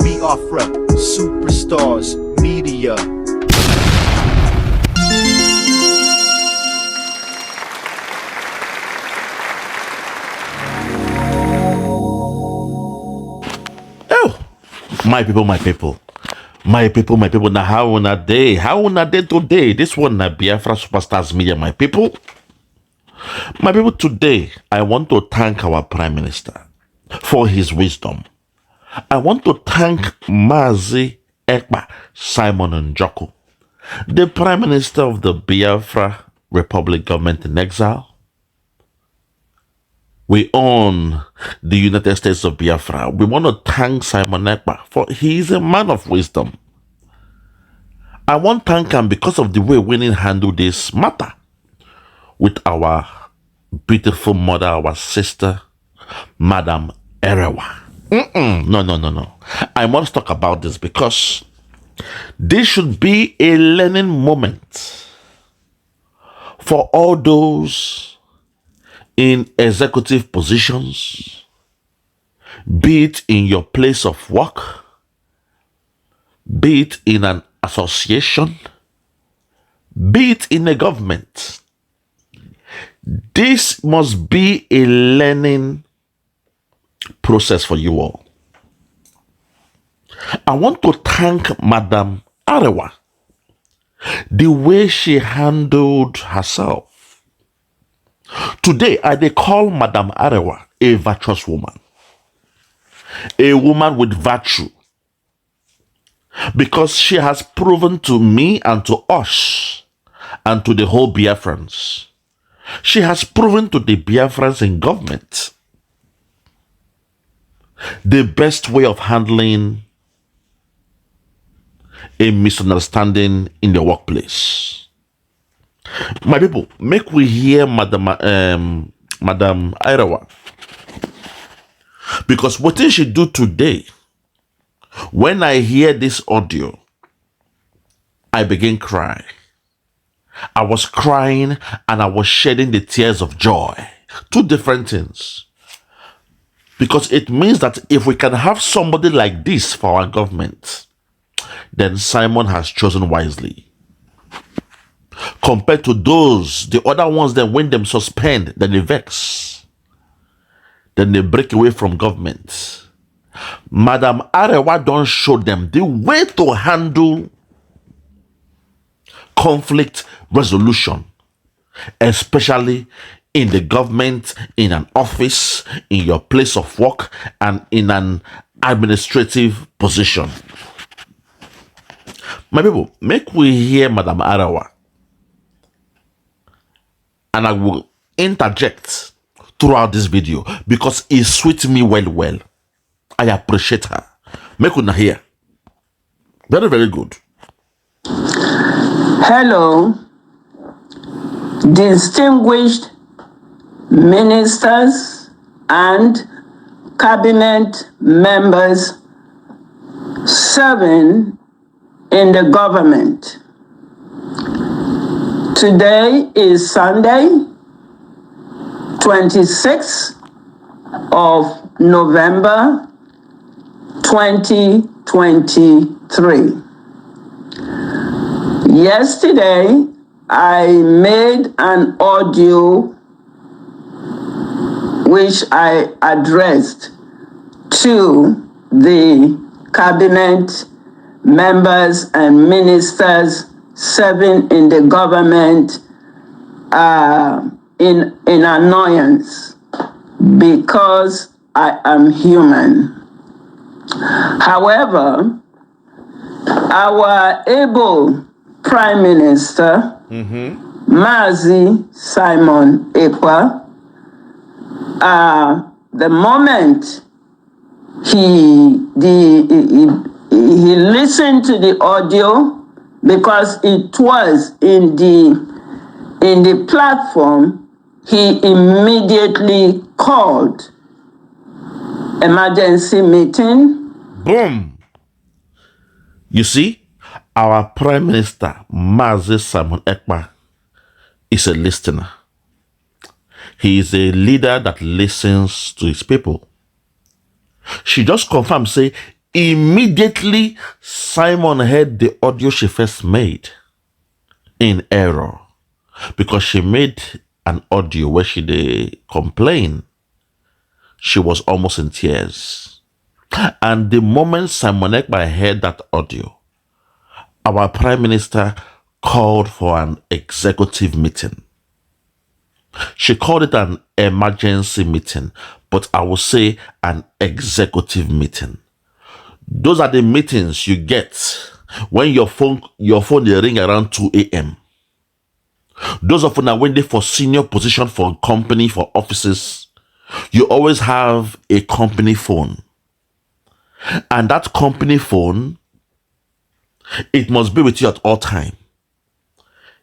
Biafra, superstars, media. Oh, my people, my people. My people, my people. Now, how on a day? How on a day today? This one, na Biafra Superstars Media, my people. My people, today, I want to thank our Prime Minister for his wisdom. I want to thank Mazi Ekpa, Simon Njoko, the Prime Minister of the Biafra Republic government in exile. We own the United States of Biafra. We want to thank Simon Ekpa for he is a man of wisdom. I want to thank him because of the way we handle this matter with our beautiful mother, our sister, Madam Erewa. No. I must talk about this because this should be a learning moment for all those in executive positions, be it in your place of work, be it in an association, be it in a government. This must be a learning process for you all. I want to thank Madam Erewa, the way she handled herself. Today, I call Madam Erewa a virtuous woman, a woman with virtue, because she has proven to me and to us and to the whole Biafrans. She has proven to the Biafrans in government the best way of handling a misunderstanding in the workplace. My people, make we hear Madam Erewa, because what did she do today? When I hear this audio, I begin cry. I was crying and I was shedding the tears of joy. Two different things. Because it means that if we can have somebody like this for our government, then Simon has chosen wisely. Compared to those, the other ones, then when them suspend, then they vex. Then they break away from government. Madam Erewa don't show them the way to handle conflict resolution, especially in the government, in an office, in your place of work, and in an administrative position. My people, make we hear Madam Erewa, and I will interject throughout this video because it suits me well. I appreciate her. Make una hear. Very, very good. Hello, distinguished ministers and cabinet members serving in the government. Today is Sunday, 26th of November, 2023. Yesterday, I made an audio which I addressed to the cabinet members and ministers serving in the government in annoyance because I am human. However, our able Prime Minister, Mazi Simon Ekpa, the moment he listened to the audio, because it was in the platform, he immediately called emergency meeting. Boom. You see, our Prime Minister, Mazi Simon Ekpa, is a listener. He is a leader that listens to his people. She just confirmed, say, Immediately, Simon heard the audio she first made in error, because she made an audio where she did complain. She was almost in tears. And the moment Simon Ekpa heard that audio, our Prime Minister called for an executive meeting. She called it an emergency meeting, but I will say an executive meeting. Those are the meetings you get when your phone they ring around 2 a.m. Those of you when they for senior position for a company, for offices, you always have a company phone. And that company phone, it must be with you at all time.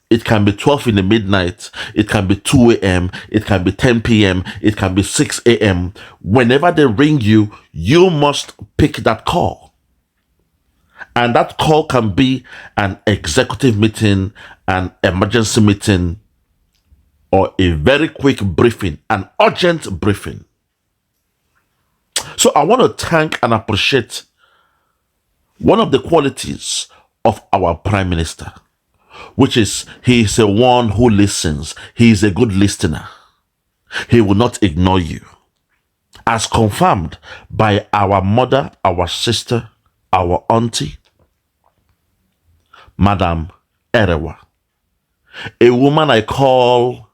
It can be 12 in the midnight, it can be 2 a.m., it can be 10 p.m., it can be 6 a.m. Whenever they ring you, you must pick that call. And that call can be an executive meeting, an emergency meeting, or a very quick briefing, an urgent briefing. So I want to thank and appreciate one of the qualities of our Prime Minister, which is he is a one who listens. He is a good listener. He will not ignore you. As confirmed by our mother, our sister, our auntie, Madam Erewa, a woman I call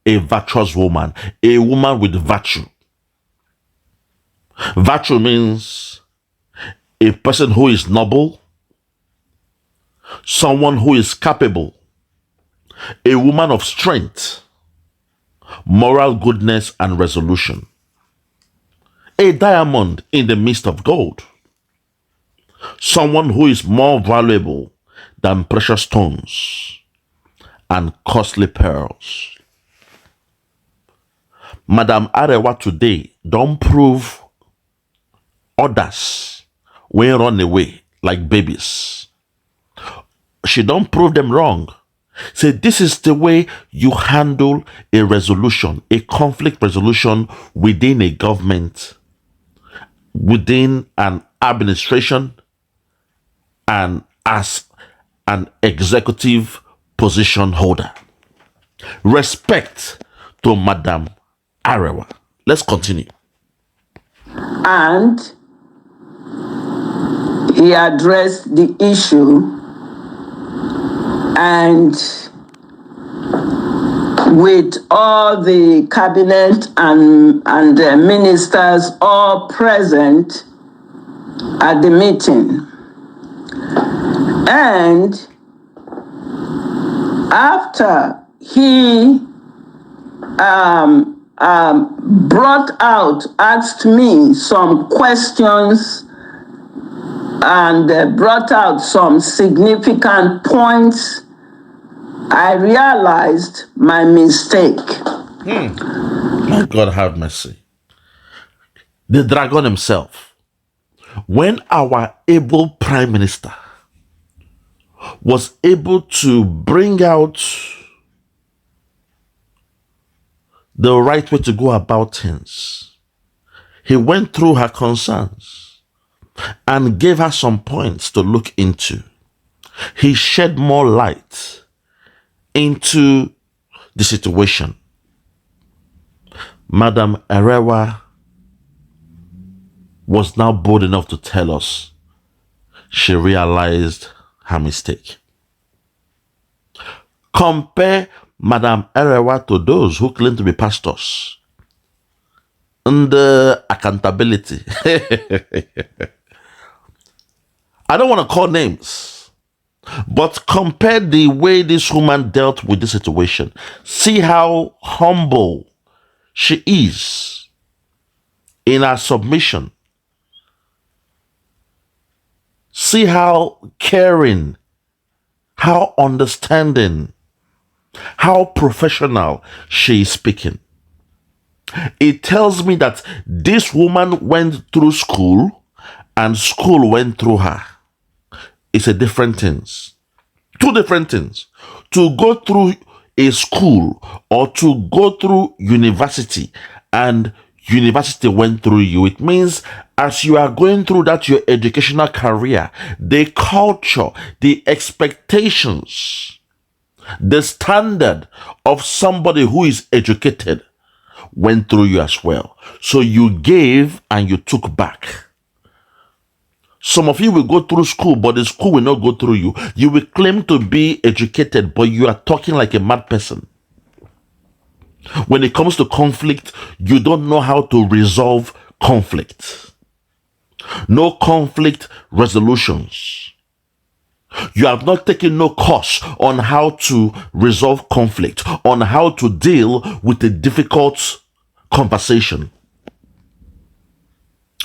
a virtuous woman, a woman with virtue. Virtue means a person who is noble, someone who is capable, a woman of strength, moral goodness and resolution, a diamond in the midst of gold, someone who is more valuable than precious stones and costly pearls. Madam Erewa today don't prove others will run away like babies. She don't prove them wrong. Say this is the way you handle a resolution, a conflict resolution within a government, within an administration, and as an executive position holder. Respect to Madam Erewa. Let's continue. And he addressed the issue, and with all the cabinet and the ministers all present at the meeting. And after he asked me some questions and brought out some significant points, I realized my mistake. My God have mercy. The dragon himself, when our able Prime Minister was able to bring out the right way to go about things, he went through her concerns and gave her some points to look into. He shed more light into the situation. Madam Erewa was now bold enough to tell us she realized her mistake. Compare Madam Erewa to those who claim to be pastors and the accountability. I don't want to call names, but compare the way this woman dealt with this situation. See how humble she is in her submission. See how caring, how understanding, how professional she is speaking. It tells me that this woman went through school and school went through her. It's a different things. Two different things. To go through a school or to go through university and university went through you. It means as you are going through that your educational career, the culture, the expectations, the standard of somebody who is educated went through you as well. So you gave and you took back. Some of you will go through school, but the school will not go through you. You will claim to be educated, but you are talking like a mad person. When it comes to conflict, you don't know how to resolve conflict. No conflict resolutions. You have not taken no course on how to resolve conflict, on how to deal with a difficult conversation,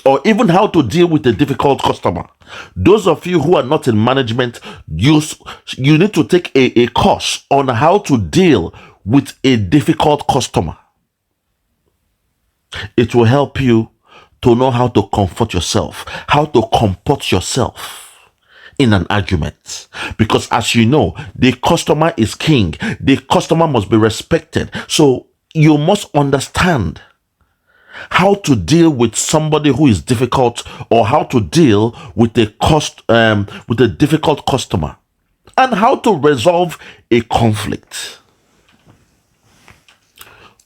or even how to deal with a difficult customer. Those of you who are not in management, you need to take a course on how to deal with a difficult customer. It will help you to know how to comfort yourself, how to comport yourself in an argument. Because as you know, the customer is king. The customer must be respected. So you must understand how to deal with somebody who is difficult, or how to deal with a difficult customer, and how to resolve a conflict.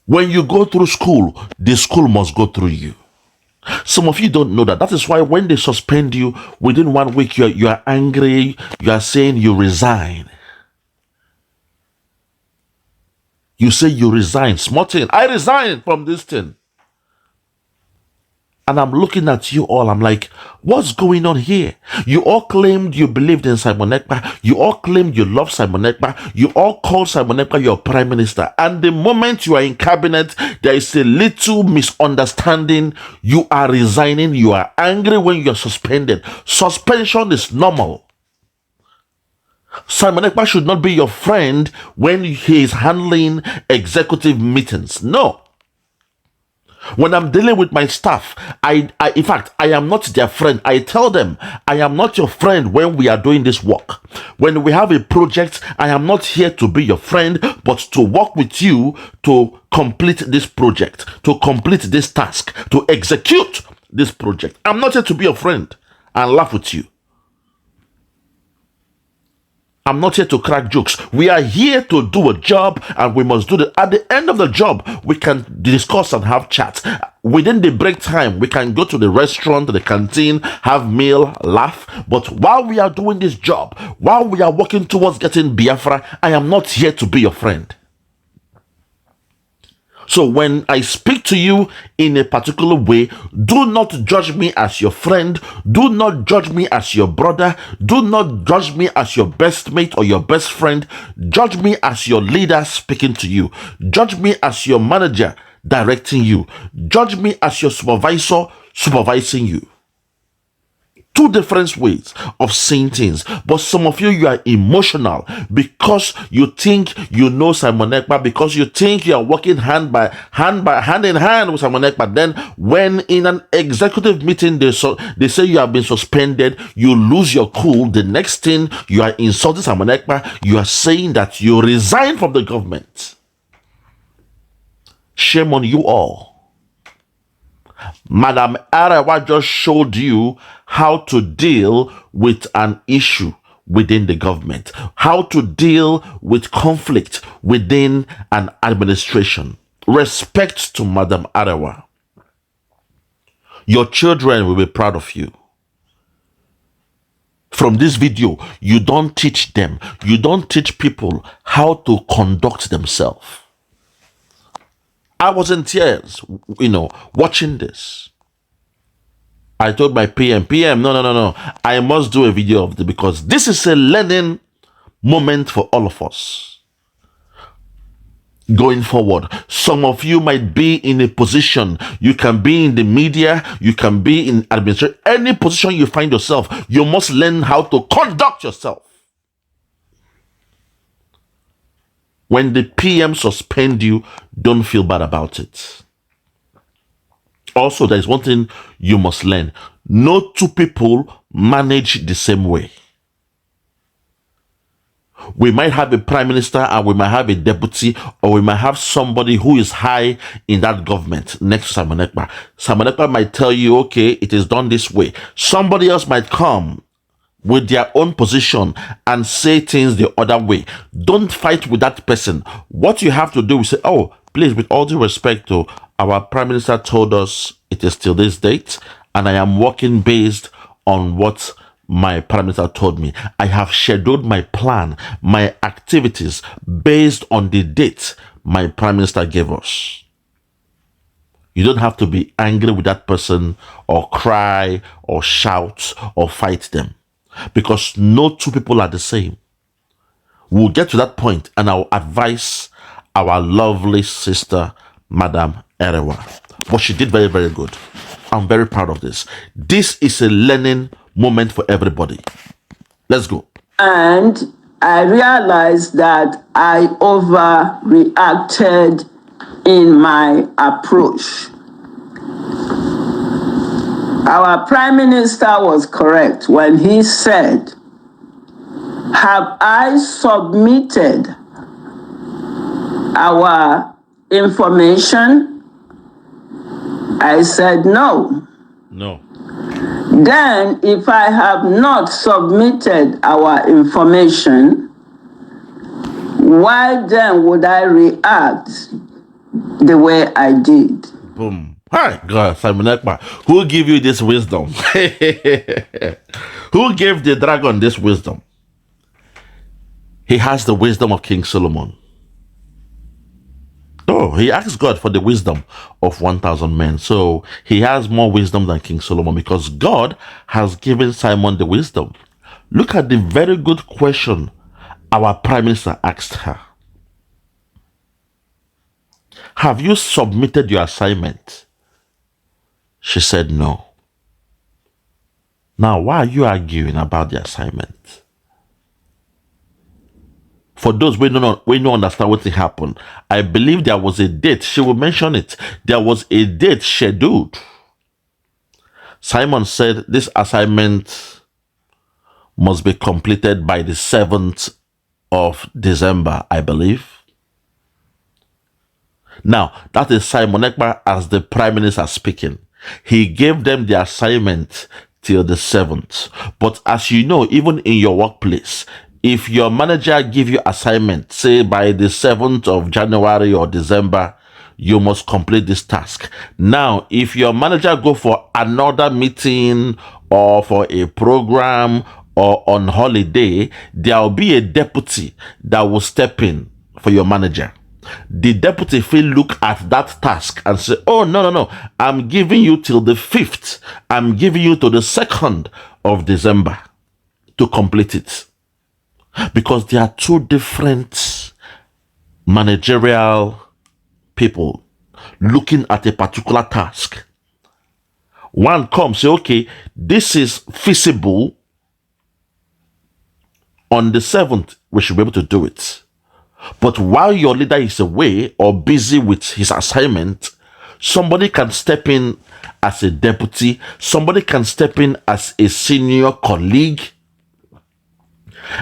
When you go through school, the school must go through you. Some of you don't know that. That is why when they suspend you, within 1 week, you are angry. You are saying you resign. You say you resign. Small thing. I resign from this thing. And I'm looking at you all. I'm like, what's going on here? You all claimed you believed in Simon Ekpa. You all claimed you love Simon Ekpa. You all called Simon Ekpa your prime minister. And the moment you are in cabinet, there is a little misunderstanding. You are resigning. You are angry when you are suspended. Suspension is normal. Simon Ekpa should not be your friend when he is handling executive meetings. No. When I'm dealing with my staff, in fact, I am not their friend. I tell them, I am not your friend when we are doing this work. When we have a project, I am not here to be your friend, but to work with you to complete this project, to complete this task, to execute this project. I'm not here to be your friend and laugh with you. I'm not here to crack jokes. We are here to do a job, and we must do it. At the end of the job, we can discuss and have chats. Within the break time, we can go to the restaurant, the canteen, have meal, laugh. But while we are doing this job, while we are working towards getting Biafra, I am not here to be your friend. So when I speak to you in a particular way, do not judge me as your friend. Do not judge me as your brother. Do not judge me as your best mate or your best friend. Judge me as your leader speaking to you. Judge me as your manager directing you. Judge me as your supervisor supervising you. Two different ways of seeing things. But some of you are emotional because you think you know Simon Ekpa, because you think you are working hand in hand with Simon Ekpa. Then when in an executive meeting they say you have been suspended, you lose your cool. The next thing, you are insulting Simon Ekpa. You are saying that you resign from the government. Shame on you all. Madam Erewa just showed you how to deal with an issue within the government, how to deal with conflict within an administration. Respect to Madam Erewa. Your children will be proud of you. From this video, you don't teach them, you don't teach people how to conduct themselves. I was in tears, watching this. I told my PM, no. I must do a video of this because this is a learning moment for all of us. Going forward, some of you might be in a position, you can be in the media, you can be in administration, any position you find yourself, you must learn how to conduct yourself. When the PM suspend you, don't feel bad about it. Also, there is one thing you must learn. No two people manage the same way. We might have a prime minister and we might have a deputy, or we might have somebody who is high in that government next to Simon Ekpa. Simon Ekpa might tell you, okay, it is done this way. Somebody else might come with their own position and say things the other way. Don't fight with that person. What you have to do is say, oh, please, with all due respect to our prime minister told us it is till this date, and I am working based on what my prime minister told me. I have scheduled my plan, my activities based on the date my prime minister gave us. You don't have to be angry with that person or cry or shout or fight them, because no two people are the same. We'll get to that point and I'll advise our lovely sister, Madam Erewa. But she did very, very good. I'm very proud of this. This is a learning moment for everybody. Let's go. And I realized that I overreacted in my approach. Our Prime Minister was correct when he said, have I submitted our information? I said no. No. Then, if I have not submitted our information, why then would I react the way I did? Boom. Hi, God, Simon Ekpa. Who gave you this wisdom? Who gave the dragon this wisdom? He has the wisdom of King Solomon. Oh, he asked God for the wisdom of 1,000 men. So he has more wisdom than King Solomon, because God has given Simon the wisdom. Look at the very good question our prime minister asked her. Have you submitted your assignment? She said no. Now, why are you arguing about the assignment? For those we don't understand what happened, I believe there was a date. She will mention it. There was a date scheduled. Simon said this assignment must be completed by the 7th of December, I believe. Now, that is Simon Ekpa as the Prime Minister speaking. He gave them the assignment till the 7th. But as you know, even in your workplace, if your manager give you assignment, say by the 7th of January or December, you must complete this task. Now, if your manager go for another meeting or for a program or on holiday, there will be a deputy that will step in for your manager. The deputy will look at that task and say, oh, no, I'm giving you till the 5th. I'm giving you to the 2nd of December to complete it. Because there are two different managerial people looking at a particular task. One comes, say, okay, this is feasible. On the 7th, we should be able to do it. But while your leader is away or busy with his assignment, somebody can step in as a deputy. Somebody can step in as a senior colleague.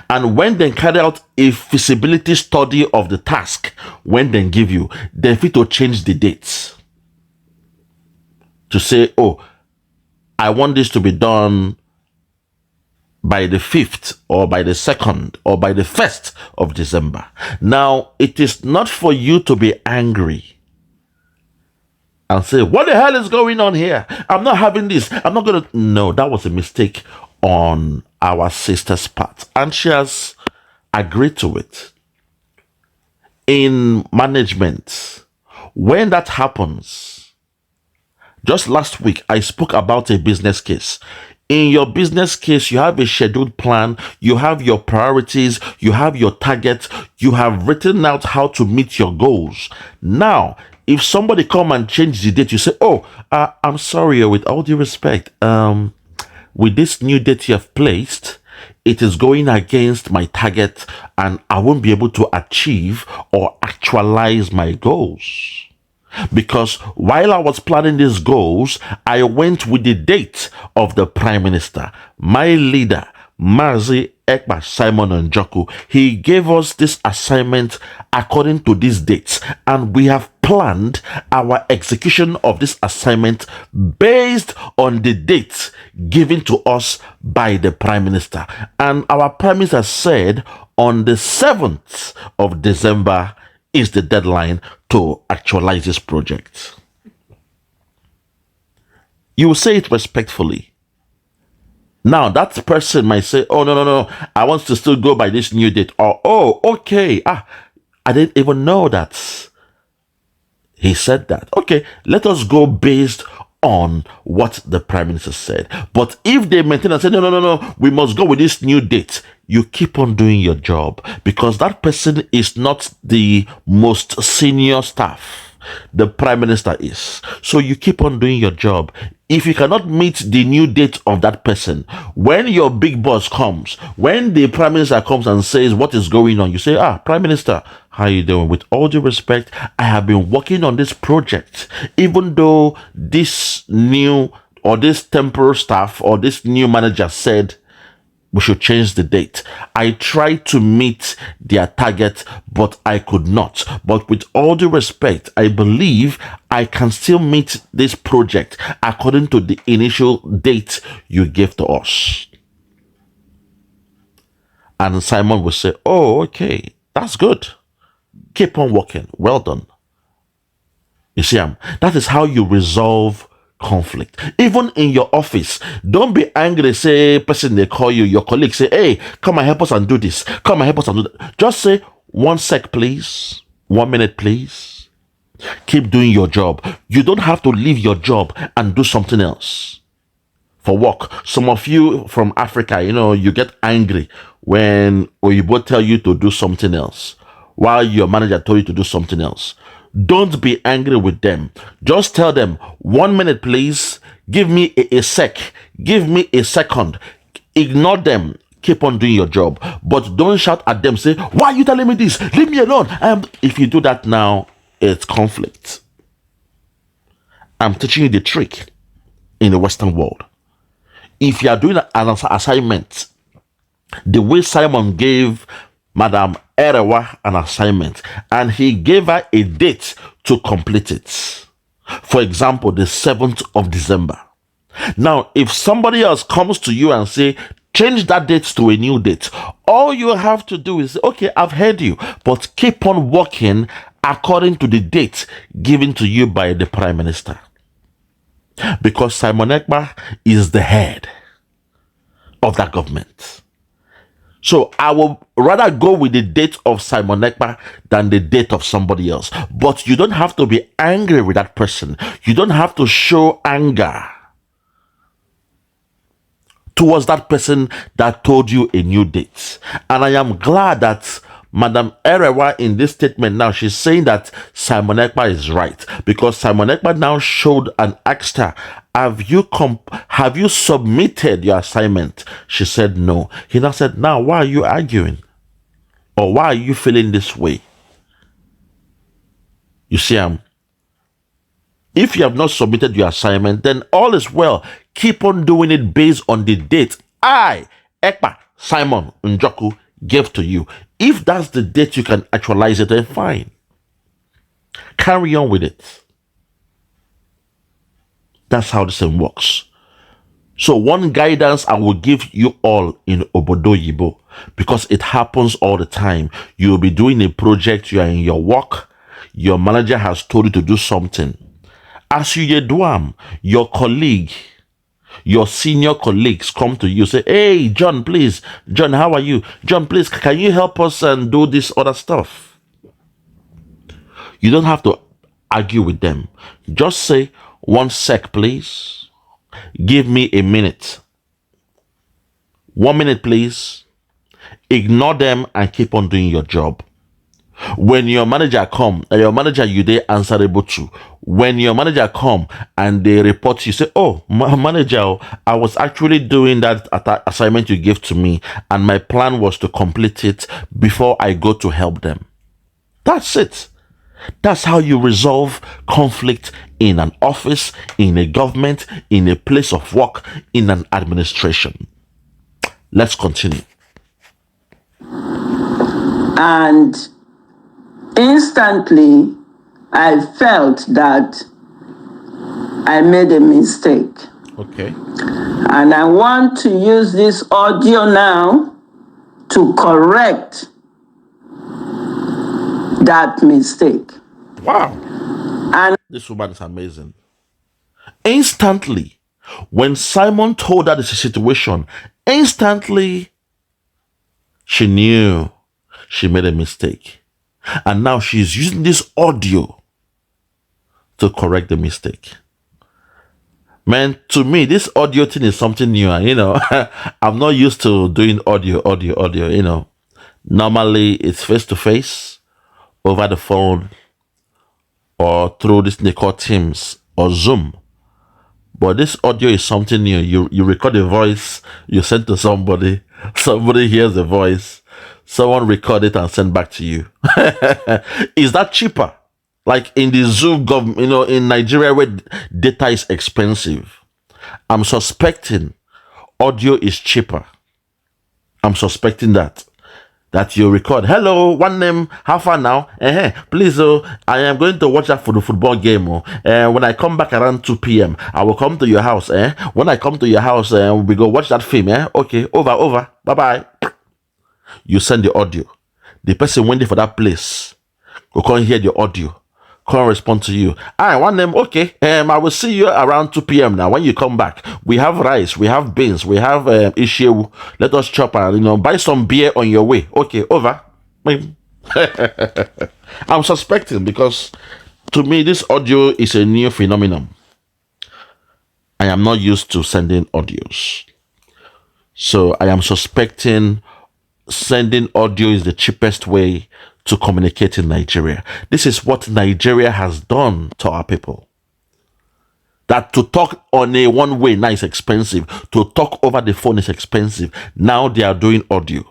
And when they carry out a feasibility study of the task, when they give you, they fit to change the dates. To say, oh, I want this to be done by the 5th or by the 2nd or by the 1st of December. Now, it is not for you to be angry and say, what the hell is going on here? I'm not having this. I'm not going to... No, that was a mistake on our sister's part. And she has agreed to it. In management, when that happens, just last week, I spoke about a business case. In your business case, you have a scheduled plan, you have your priorities, you have your targets, you have written out how to meet your goals. Now, if somebody come and change the date, you say, oh, I'm sorry, with all due respect, with this new date you have placed, it is going against my target and I won't be able to achieve or actualize my goals. Because while I was planning these goals, I went with the date of the Prime Minister, my leader, Mazi Ekpa, Simon, and Joku, he gave us this assignment according to these dates, and we have planned our execution of this assignment based on the dates given to us by the Prime Minister. And our Prime Minister said on the 7th of December is the deadline to actualize this project. You will say it respectfully. Now, that person might say, oh, no, I want to still go by this new date. Or, oh, okay. I didn't even know that. He said that. Okay, let us go based on what the Prime Minister said. But if they maintain and say, no, we must go with this new date, you keep on doing your job, because that person is not the most senior staff. The Prime Minister is. So you keep on doing your job. If you cannot meet the new date of that person, when your big boss comes, when the Prime Minister comes and says what is going on, you say, Prime Minister, how are you doing? With all due respect, I have been working on this project, even though this new or this temporary staff or this new manager said we should change the date. I tried to meet their target, but I could not. But with all due respect, I believe I can still meet this project according to the initial date you gave to us. And Simon will say, oh, okay, that's good. Keep on working. Well done. You see, that is how you resolve conflict. Even in your office, don't be angry. Say, person they call you, your colleague say, hey, come and help us and do this. Come and help us and do that. Just say, 1 sec, please. 1 minute, please. Keep doing your job. You don't have to leave your job and do something else for work. Some of you from Africa, you get angry when Oyibo tell you to do something else while your manager told you to do something else. Don't be angry with them. Just tell them, 1 minute, please. Give me a sec. Give me a second. Ignore them. Keep on doing your job. But don't shout at them. Say, why are you telling me this? Leave me alone. If you do that now, it's conflict. I'm teaching you the trick in the Western world. If you are doing an assignment, the way Simon gave Madam Erewa an assignment, and he gave her a date to complete it. For example, the 7th of December. Now, if somebody else comes to you and say, change that date to a new date, all you have to do is, okay, I've heard you, but keep on working according to the date given to you by the Prime Minister. Because Simon Ekpa is the head of that government. So I will rather go with the date of Simon Ekpa than the date of somebody else. But you don't have to be angry with that person. You don't have to show anger towards that person that told you a new date. And I am glad that Madam Erewa in this statement now, she's saying that Simon Ekpa is right, because Simon Ekpa now showed and asked her, have you submitted your assignment? She said no. He now said, now why are you arguing? Or why are you feeling this way? You see, if you have not submitted your assignment, then all is well. Keep on doing it based on the date I, Ekpa, Simon, Njoku gave to you. If that's the date you can actualize it, then fine. Carry on with it. That's how this thing works. So one guidance I will give you all in Obodo Yibo, because it happens all the time. You'll be doing a project, you are in your work, your manager has told you to do something. As you do, your colleague, your senior colleagues come to you, say, hey, John, please. John, how are you? John, please, can you help us and do this other stuff? You don't have to argue with them. Just say, 1 sec, please. Give me a minute. 1 minute, please. Ignore them and keep on doing your job. When your manager come, your manager you they answerable to. When your manager come and they report you, say, oh, manager, I was actually doing that assignment you gave to me, and my plan was to complete it before I go to help them. That's it. That's how you resolve conflict in an office, in a government, in a place of work, in an administration. Let's continue. And instantly, I felt that I made a mistake. Okay. And I want to use this audio now to correct that mistake. Wow. And this woman is amazing. Instantly, when Simon told her the situation, instantly she knew she made a mistake. And now she's using this audio to correct the mistake. Man, to me, this audio thing is something new. And, I'm not used to doing audio. Normally, it's face to face, over the phone, or through this they call Teams or Zoom. But this audio is something new. You record a voice, you send to somebody hears the voice, someone record it and send back to you. Is that cheaper? Like in the Zoom in Nigeria where data is expensive, I'm suspecting audio is cheaper. I'm suspecting that you record. Hello, one name, how far now? Please, I am going to watch that for the football game. When I come back around 2 p.m., I will come to your house. When I come to your house, we go watch that film. Okay, over. Bye-bye. You send the audio. The person went there for that place. Go come hear the audio. Can't respond to you. One name, okay. I will see you around 2 p.m. now. When you come back, we have rice, we have beans, we have issue. Let us chop and buy some beer on your way. Okay, over. I'm suspecting because to me this audio is a new phenomenon. I am not used to sending audios, so I am suspecting sending audio is the cheapest way to communicate in Nigeria. This is what Nigeria has done to our people. That to talk on a one way now is expensive. To talk over the phone is expensive. Now they are doing audio.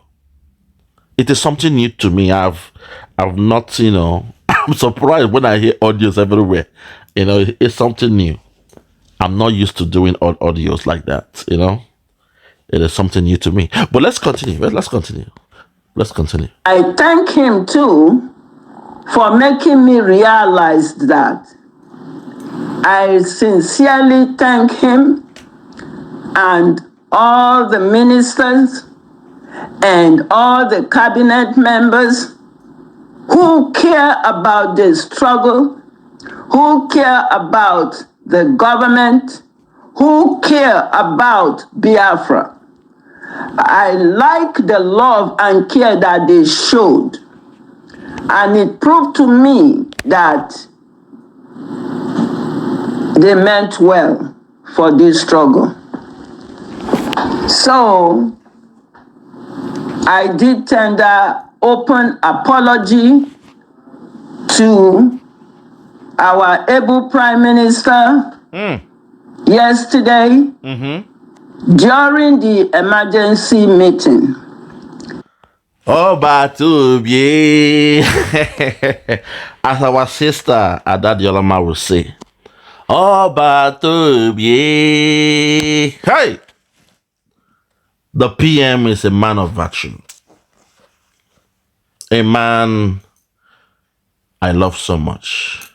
It is something new to me. I've not, I'm surprised when I hear audios everywhere. It's something new. I'm not used to doing audios like that, It is something new to me. But let's continue. Let's continue. I thank him too for making me realize that. I sincerely thank him and all the ministers and all the cabinet members who care about the struggle, who care about the government, who care about Biafra. I like the love and care that they showed. And it proved to me that they meant well for this struggle. So I did tender open apology to our able Prime Minister yesterday during the emergency meeting. Batubi. As our sister Adadiolama will say, Batubi. Hey! The PM is a man of virtue. A man I love so much.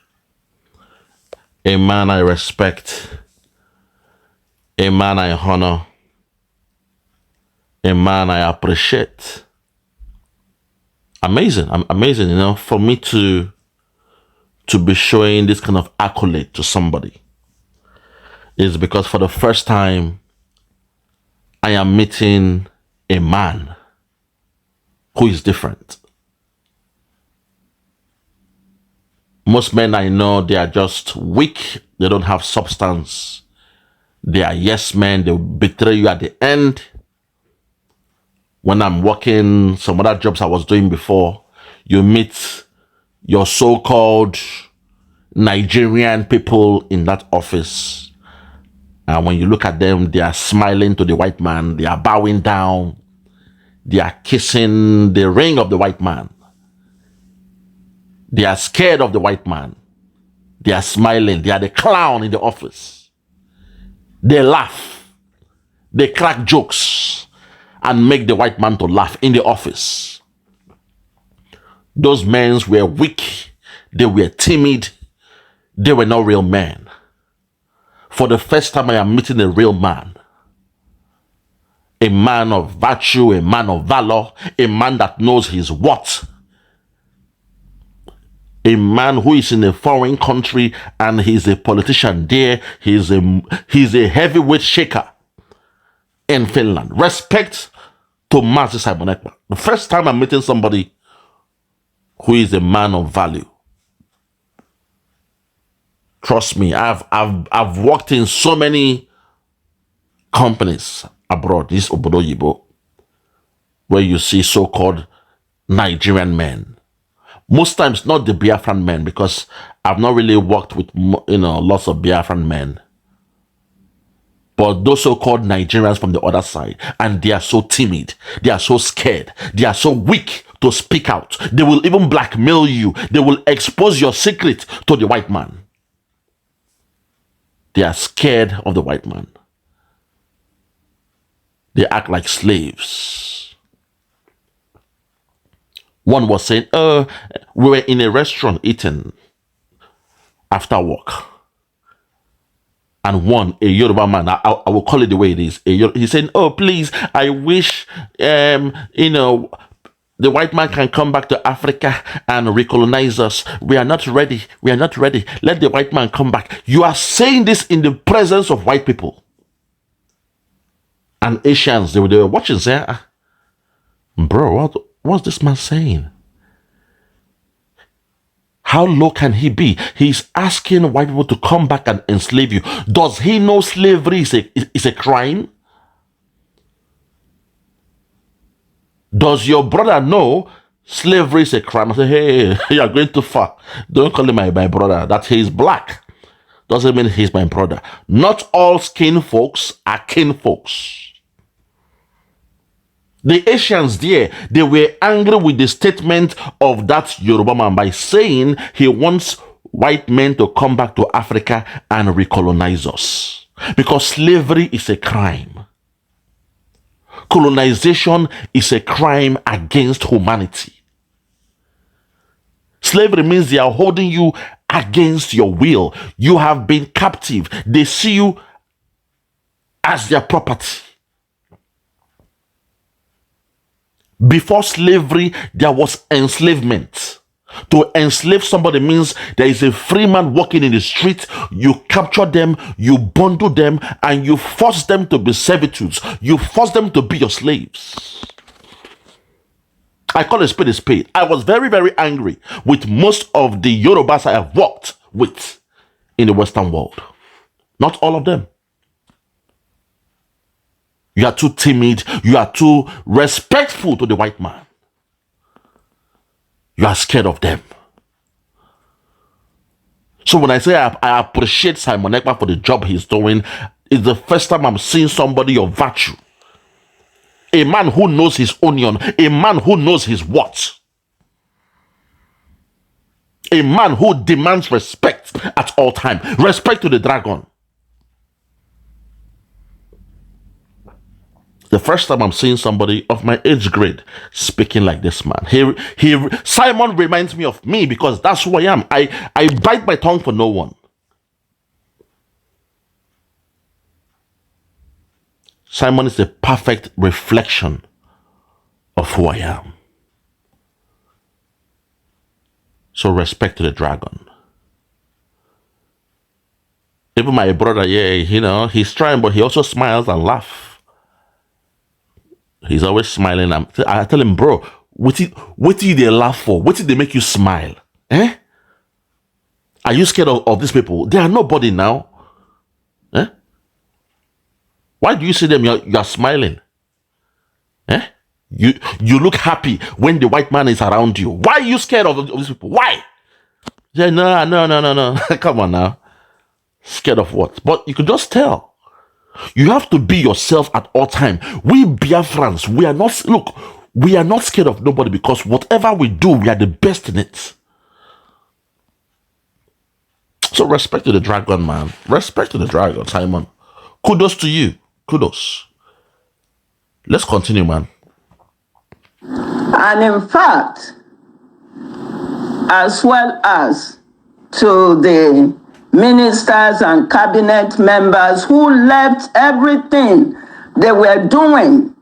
A man I respect. A man I honor. A man I appreciate. Amazing. Amazing, for me to be showing this kind of accolade to somebody is because for the first time I am meeting a man who is different. Most men I know, they are just weak. They don't have substance. They are yes men. They will betray you at the end. When I'm working some other jobs I was doing before, you meet your so-called Nigerian people in that office. And when you look at them, they are smiling to the white man. They are bowing down. They are kissing the ring of the white man. They are scared of the white man. They are smiling. They are the clown in the office. They laugh. They crack jokes and make the white man to laugh in the office. Those men were weak. They were timid. They were not real men. For the first time, I am meeting a real man. A man of virtue, a man of valor, a man that knows his what. A man who is in a foreign country and he's a politician there. He's a heavyweight shaker in Finland. Respect to Mazi Simon Ekpa. The first time I'm meeting somebody who is a man of value. Trust me, I've worked in so many companies abroad, this Obodo Yibo, where you see so-called Nigerian men. Most times not the Biafran men, because I've not really worked with lots of Biafran men. But those so-called Nigerians from the other side, and they are so timid, they are so scared, they are so weak to speak out. They will even blackmail you. They will expose your secret to the white man. They are scared of the white man. They act like slaves. One was saying, we were in a restaurant eating after work. And one, a Yoruba man, I will call it the way it is. He's saying, oh, please, I wish, the white man can come back to Africa and recolonize us. We are not ready. We are not ready. Let the white man come back. You are saying this in the presence of white people. And Asians, they were watching, saying, bro, what's this man saying? How low can he be? He's asking white people to come back and enslave you. Does he know slavery is a crime? Does your brother know slavery is a crime? I say, hey, you are going too far. Don't call him my brother. That he's black doesn't mean he's my brother. Not all skin folks are kin folks. The Asians there, they were angry with the statement of that Yoruba man by saying he wants white men to come back to Africa and recolonize us. Because slavery is a crime. Colonization is a crime against humanity. Slavery means they are holding you against your will. You have been captive. They see you as their property. Before slavery, there was enslavement. To enslave somebody means there is a free man walking in the street. You capture them, you bundle them, and you force them to be servitudes. You force them to be your slaves. I call a spade a spade. I was very, very angry with most of the Yorubas I have worked with in the Western world. Not all of them. You are too timid. You are too respectful to the white man. You are scared of them. So when I say I appreciate Simon Ekpa for the job he's doing, it's the first time I'm seeing somebody of virtue. A man who knows his onion. A man who knows his what. A man who demands respect at all times. Respect to the dragon. The first time I'm seeing somebody of my age grade speaking like this man. Simon reminds me of me because that's who I am. I bite my tongue for no one. Simon is the perfect reflection of who I am. So respect to the dragon. Even my brother, yeah, he's trying, but he also smiles and laughs. He's always smiling. I tell him, bro, what did they laugh for? What did they make you smile? Eh? Are you scared of these people? They are nobody now. Eh? Why do you see them? You are smiling. Eh? You look happy when the white man is around you. Why are you scared of these people? Why? Yeah, no. Come on now. Scared of what? But you could just tell. You have to be yourself at all time. We Biafrans, we are not scared of nobody because whatever we do, we are the best in it. So respect to the dragon, man. Respect to the dragon, Simon. Kudos to you. Kudos. Let's continue, man. And in fact, as well as to the ministers and cabinet members who left everything they were doing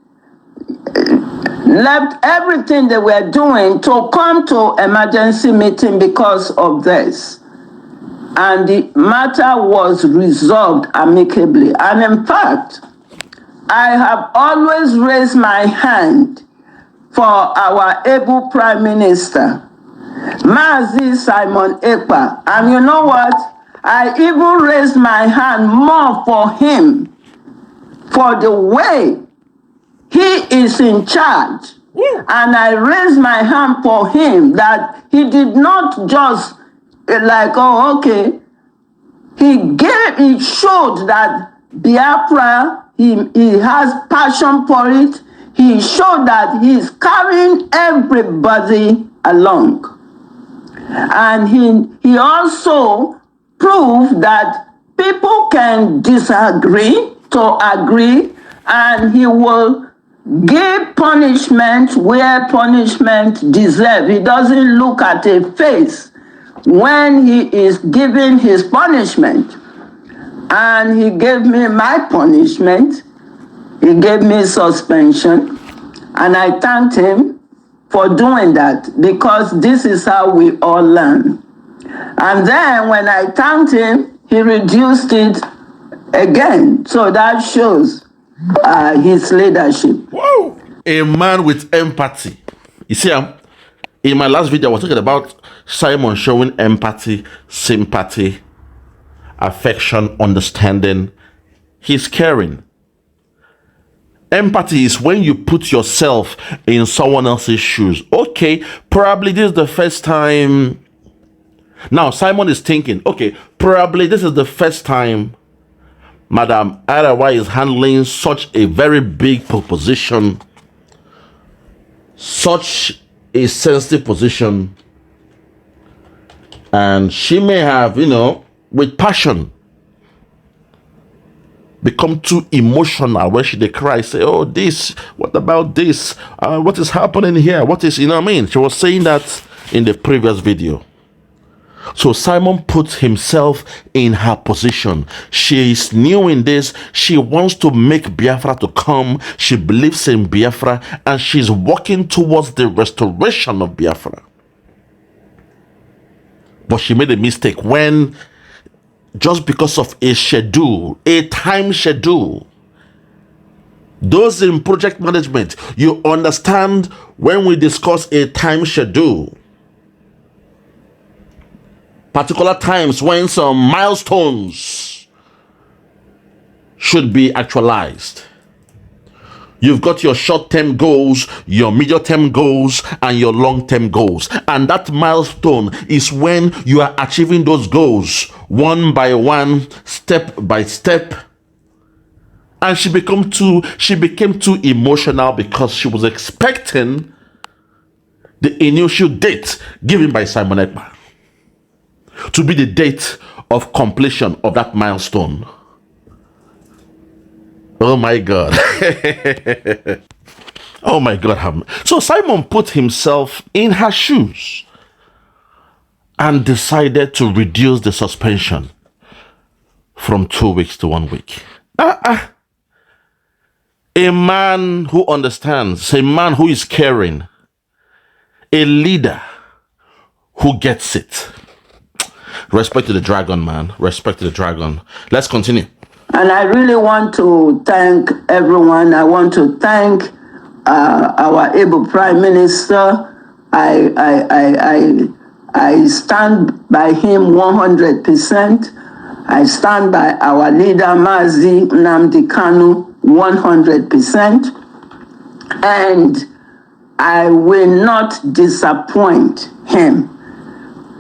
to come to emergency meeting because of this. And the matter was resolved amicably. And in fact, I have always raised my hand for our able Prime Minister, Mazi Simon Ekpa. And you know what? I even raised my hand more for him, for the way he is in charge. And I raised my hand for him that he did not just like, oh, okay. He showed that Biafra, he has passion for it. He showed that he's carrying everybody along. And he also proved that people can disagree to agree, and he will give punishment where punishment deserves. He doesn't look at a face when he is giving his punishment. And he gave me my punishment. He gave me suspension. And I thanked him for doing that, because this is how we all learn. And then when I thanked him, he reduced it again. So that shows his leadership. Whoa! A man with empathy. You see, in my last video, I was talking about Simon showing empathy, sympathy, affection, understanding. He's caring. Empathy is when you put yourself in someone else's shoes. Okay, probably this is the first time. Now, Simon is thinking, okay, probably this is the first time Madam Erewa is handling such a very big position, such a sensitive position, and she may have, with passion, become too emotional where she cry, say, oh, this, what about this? What is happening here? What is, She was saying that in the previous video. So Simon puts himself in her position. She is new in this. She wants to make Biafra to come. She believes in Biafra, and she's working towards the restoration of Biafra. But she made a mistake when, just because of a schedule, a time schedule. Those in project management, you understand when we discuss a time schedule. Particular times when some milestones should be actualized. You've got your short-term goals, your medium-term goals, and your long-term goals. And that milestone is when you are achieving those goals one by one, step by step. And she became too emotional because she was expecting the initial date given by Simon Ekpa to be the date of completion of that milestone. Oh my God. Oh my God. So Simon put himself in her shoes and decided to reduce the suspension from 2 weeks to 1 week. A man who understands, a man who is caring, a leader who gets it. Respect to the dragon, man. Respect to the dragon. Let's continue. And I really want to thank everyone. I want to thank our able Prime Minister. I stand by him 100%. I stand by our leader, Mazi Nnamdi Kanu, 100%. And I will not disappoint him.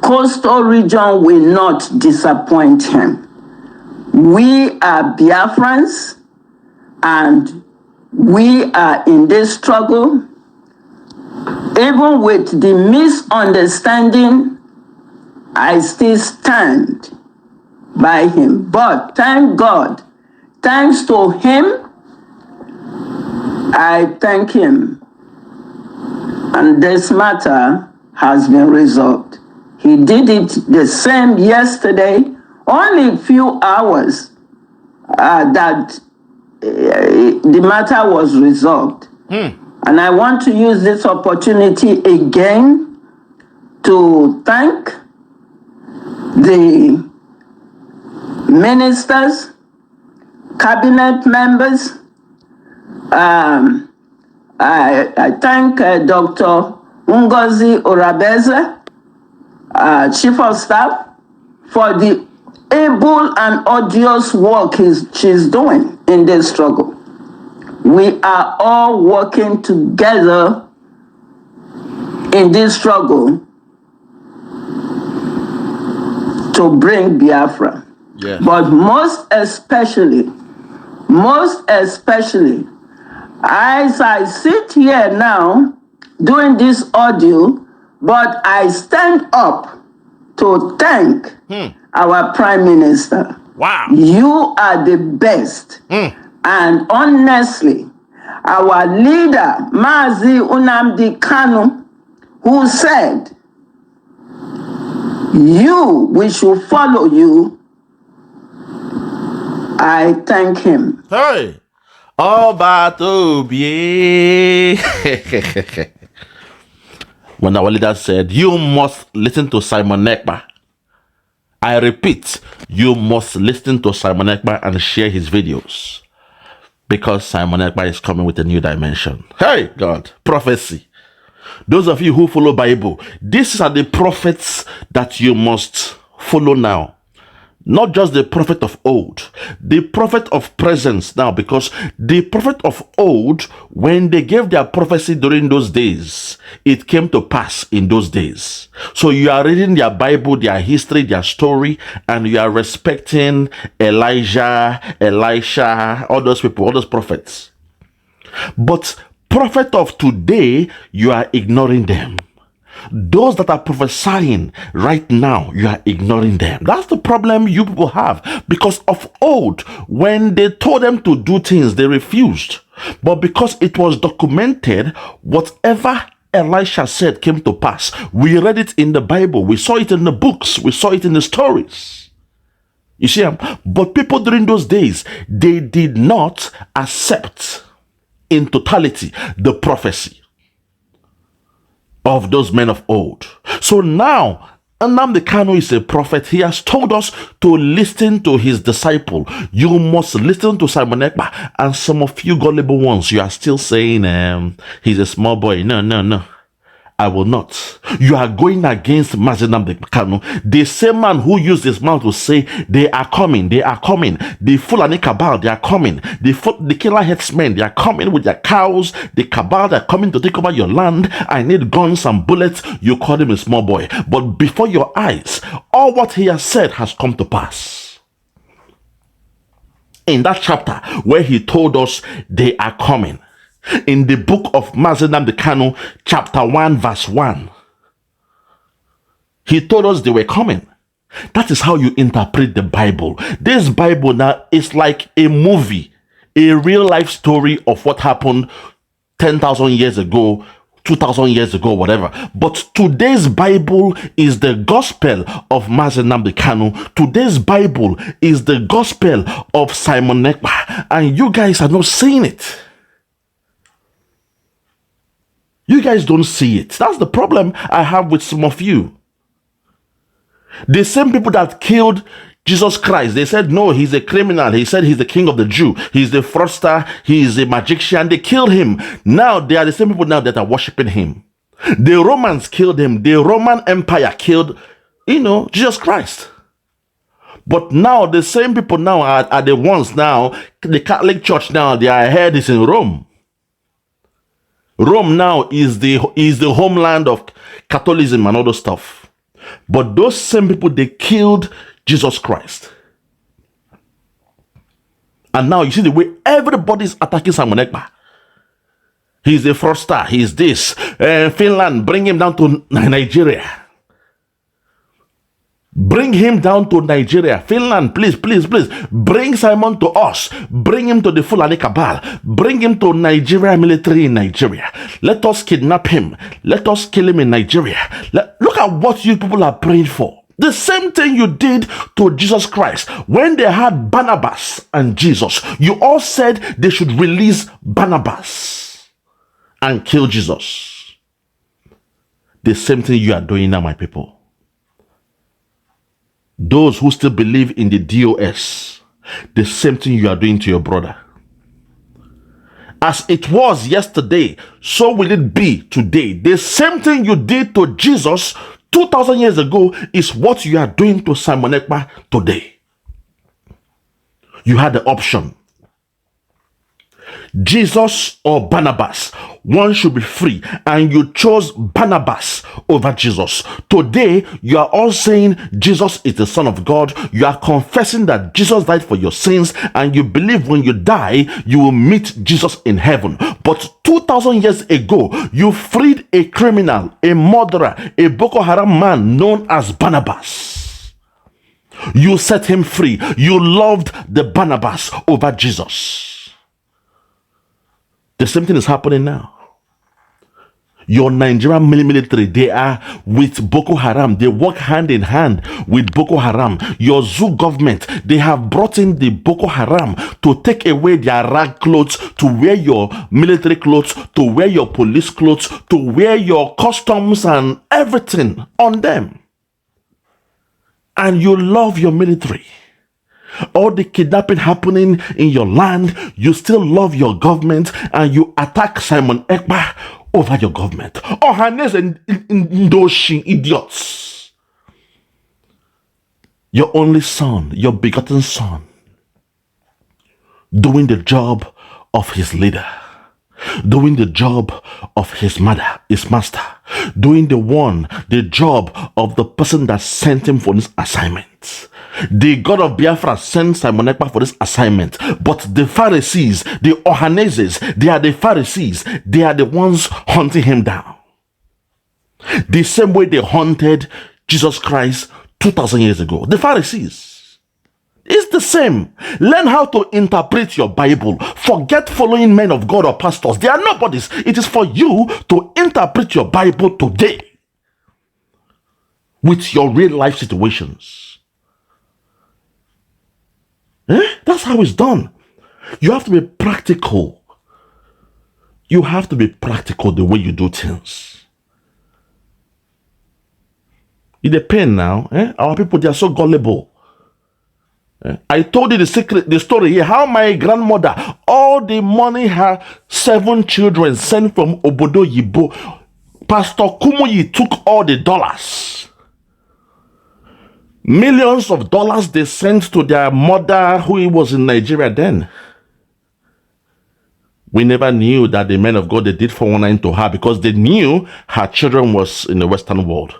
Coastal region will not disappoint him. We are Biafrans, and we are in this struggle. Even with the misunderstanding, I still stand by him. But thank God, thanks to him, I thank him. And this matter has been resolved. He did it the same yesterday, only a few hours that the matter was resolved. And I want to use this opportunity again to thank the ministers, cabinet members. I thank Dr. Ngozi Orabeze, Chief of Staff, for the able and odious work she's doing in this struggle. We are all working together in this struggle to bring Biafra. Yes. But most especially, as I sit here now doing this audio, but I stand up to thank our Prime Minister. Wow. You are the best. And honestly, our leader, Mazi Unamdi Kanu, who said, we should follow you, I thank him. Hey. Obatobi. When our leader said, you must listen to Simon Ekpa. I repeat, you must listen to Simon Ekpa and share his videos. Because Simon Ekpa is coming with a new dimension. Hey, God, prophecy. Those of you who follow Bible, these are the prophets that you must follow now. Not just the prophet of old, the prophet of presence now, because the prophet of old, when they gave their prophecy during those days, it came to pass in those days. So you are reading their Bible, their history, their story, and you are respecting Elijah, Elisha, all those people, all those prophets. But prophet of today, you are ignoring them. Those that are prophesying right now, you are ignoring them. That's the problem you people have. Because of old, when they told them to do things, they refused. But because it was documented, whatever Elisha said came to pass. We read it in the Bible. We saw it in the books. We saw it in the stories. You see, but people during those days, they did not accept in totality the prophecy of those men of old. So now, Nnamdi Kanu is a prophet. He has told us to listen to his disciple. You must listen to Simon Ekpa. And some of you gullible ones, you are still saying, he's a small boy. No. I will not. You are going against Nnamdi Kanu, the same man who used his mouth to say, they are coming. The Fulani cabal, they are coming. The killer headsmen, they are coming with their cows. The cabal, they are coming to take over your land. I need guns and bullets. You call him a small boy. But before your eyes, all what he has said has come to pass. In that chapter where he told us they are coming, in the book of Nnamdi Kanu, chapter 1, verse 1, he told us they were coming. That is how you interpret the Bible. This Bible now is like a movie, a real life story of what happened 10,000 years ago, 2,000 years ago, whatever. But today's Bible is the gospel of Nnamdi Kanu. Today's Bible is the gospel of Simon Ekpa. And you guys are not seeing it. You guys don't see it. That's the problem I have with some of you. The same people that killed Jesus Christ, they said, no, he's a criminal. He said he's the king of the Jew. He's the fraudster. He's a magician. They killed him. Now, they are the same people now that are worshiping him. The Romans killed him. The Roman Empire killed, Jesus Christ. But now, the same people now are the ones now, the Catholic Church now, their head is in Rome. Rome now is the homeland of Catholicism and all those stuff. But those same people, they killed Jesus Christ. And now you see the way everybody's attacking Simon Ekpa. He's a fraudster. He's this. Finland, bring him down to Nigeria. Bring him down to Nigeria. Finland, please. Bring Simon to us. Bring him to the Fulani Cabal. Bring him to Nigeria military in Nigeria. Let us kidnap him. Let us kill him in Nigeria. Look at what you people are praying for. The same thing you did to Jesus Christ. When they had Barnabas and Jesus, you all said they should release Barnabas and kill Jesus. The same thing you are doing now, my people. Those who still believe in the DOS, the same thing you are doing to your brother. As it was yesterday, so will it be today. The same thing you did to Jesus 2,000 years ago is what you are doing to Simon Ekpa today. You had the option. Jesus or Barnabas, one should be free, and you chose Barnabas over Jesus. Today, you are all saying Jesus is the Son of God. You are confessing that Jesus died for your sins, and you believe when you die, you will meet Jesus in heaven. But 2,000 years ago, you freed a criminal, a murderer, a Boko Haram man known as Barnabas. You set him free. You loved the Barnabas over Jesus. The same thing is happening now. Your Nigerian military, they are with Boko Haram. They work hand in hand with Boko Haram. Your zoo government, they have brought in the Boko Haram to take away their rag clothes, to wear your military clothes, to wear your police clothes, to wear your customs and everything on them. And you love your military. All the kidnapping happening in your land, you still love your government, and you attack Simon Ekpa over your government. Ohanes and Ndoshi idiots. Your only son, your begotten son, doing the job of his leader, doing the job of his master, doing the job of the person that sent him for this assignment. The God of Biafra sent Simon Ekpa for this assignment, but the Pharisees, the Ohaneses, they are the Pharisees. They are the ones hunting him down. The same way they hunted Jesus Christ 2,000 years ago. The Pharisees. It's the same. Learn how to interpret your Bible. Forget following men of God or pastors. They are nobodies. It is for you to interpret your Bible today with your real life situations. That's how it's done. You have to be practical. You have to be practical the way you do things. It depends now. Our people, they are so gullible. I told you the story here, how my grandmother, all the money her 7 children sent from Obodo Yibo, Pastor Kumuyi took all the dollars. Millions of dollars they sent to their mother who was in Nigeria then. We never knew that the men of God, they did 419 to her because they knew her children was in the Western world.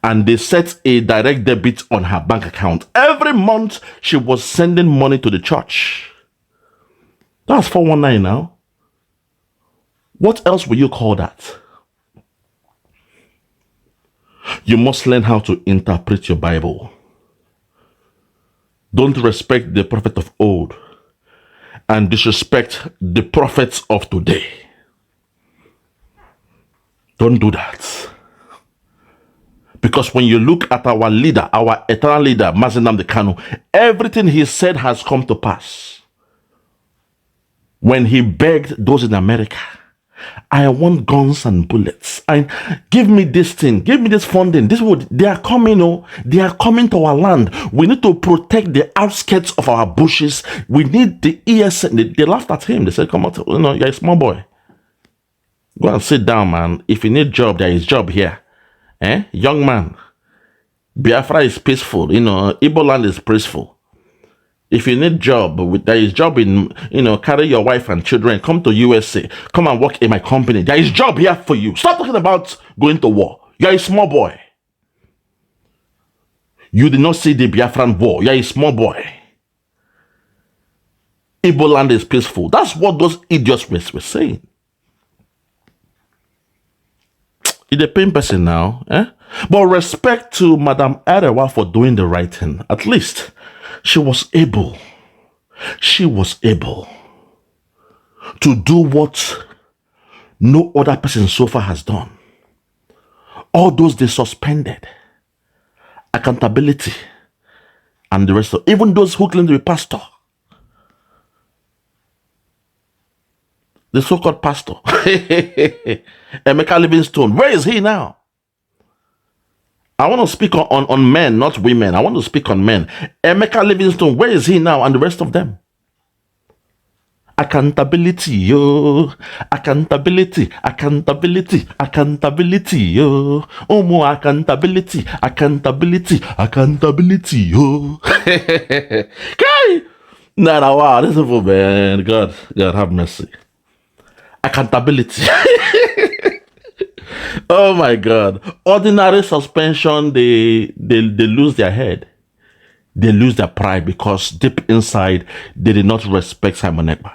And they set a direct debit on her bank account. Every month, she was sending money to the church. That's 419 now. What else will you call that? You must learn how to interpret your Bible. Don't respect the prophet of old and disrespect the prophets of today. Don't do that. Because when you look at our leader, our eternal leader, Mazi Nnamdi Kanu, everything he said has come to pass. When he begged those in America, I want guns and bullets. And give me this thing. Give me this funding. They are coming. They are coming to our land. We need to protect the outskirts of our bushes. We need the ESN. They laughed at him. They said, come out. You're a small boy. Go and sit down, man. If you need a job, there is job here. Young man. Biafra is peaceful. Igbo land is peaceful. If you need job, there is job in, carry your wife and children, come to USA, come and work in my company. There is job here for you. Stop talking about going to war. You're a small boy. You did not see the Biafran war. You're a small boy. Igbo land is peaceful. That's what those idiots were saying. It's a pain person now. But respect to Madam Erewa for doing the right thing. At least she was able to do what no other person so far has done. All those they suspended. Accountability. And the rest of, even those who claim to be pastor. The so-called pastor. Emeka Livingstone. Where is he now? I want to speak on men, not women. I want to speak on men. Emeka Livingstone, where is he now? And the rest of them. Accountability, yo. Accountability, accountability, accountability, yo. Oh, more accountability, accountability, accountability, yo. Okay. Nah, wow, this is for man. God have mercy. Accountability. Oh my God. Ordinary suspension, they lose their head. They lose their pride because deep inside, they did not respect Simon Ekpa.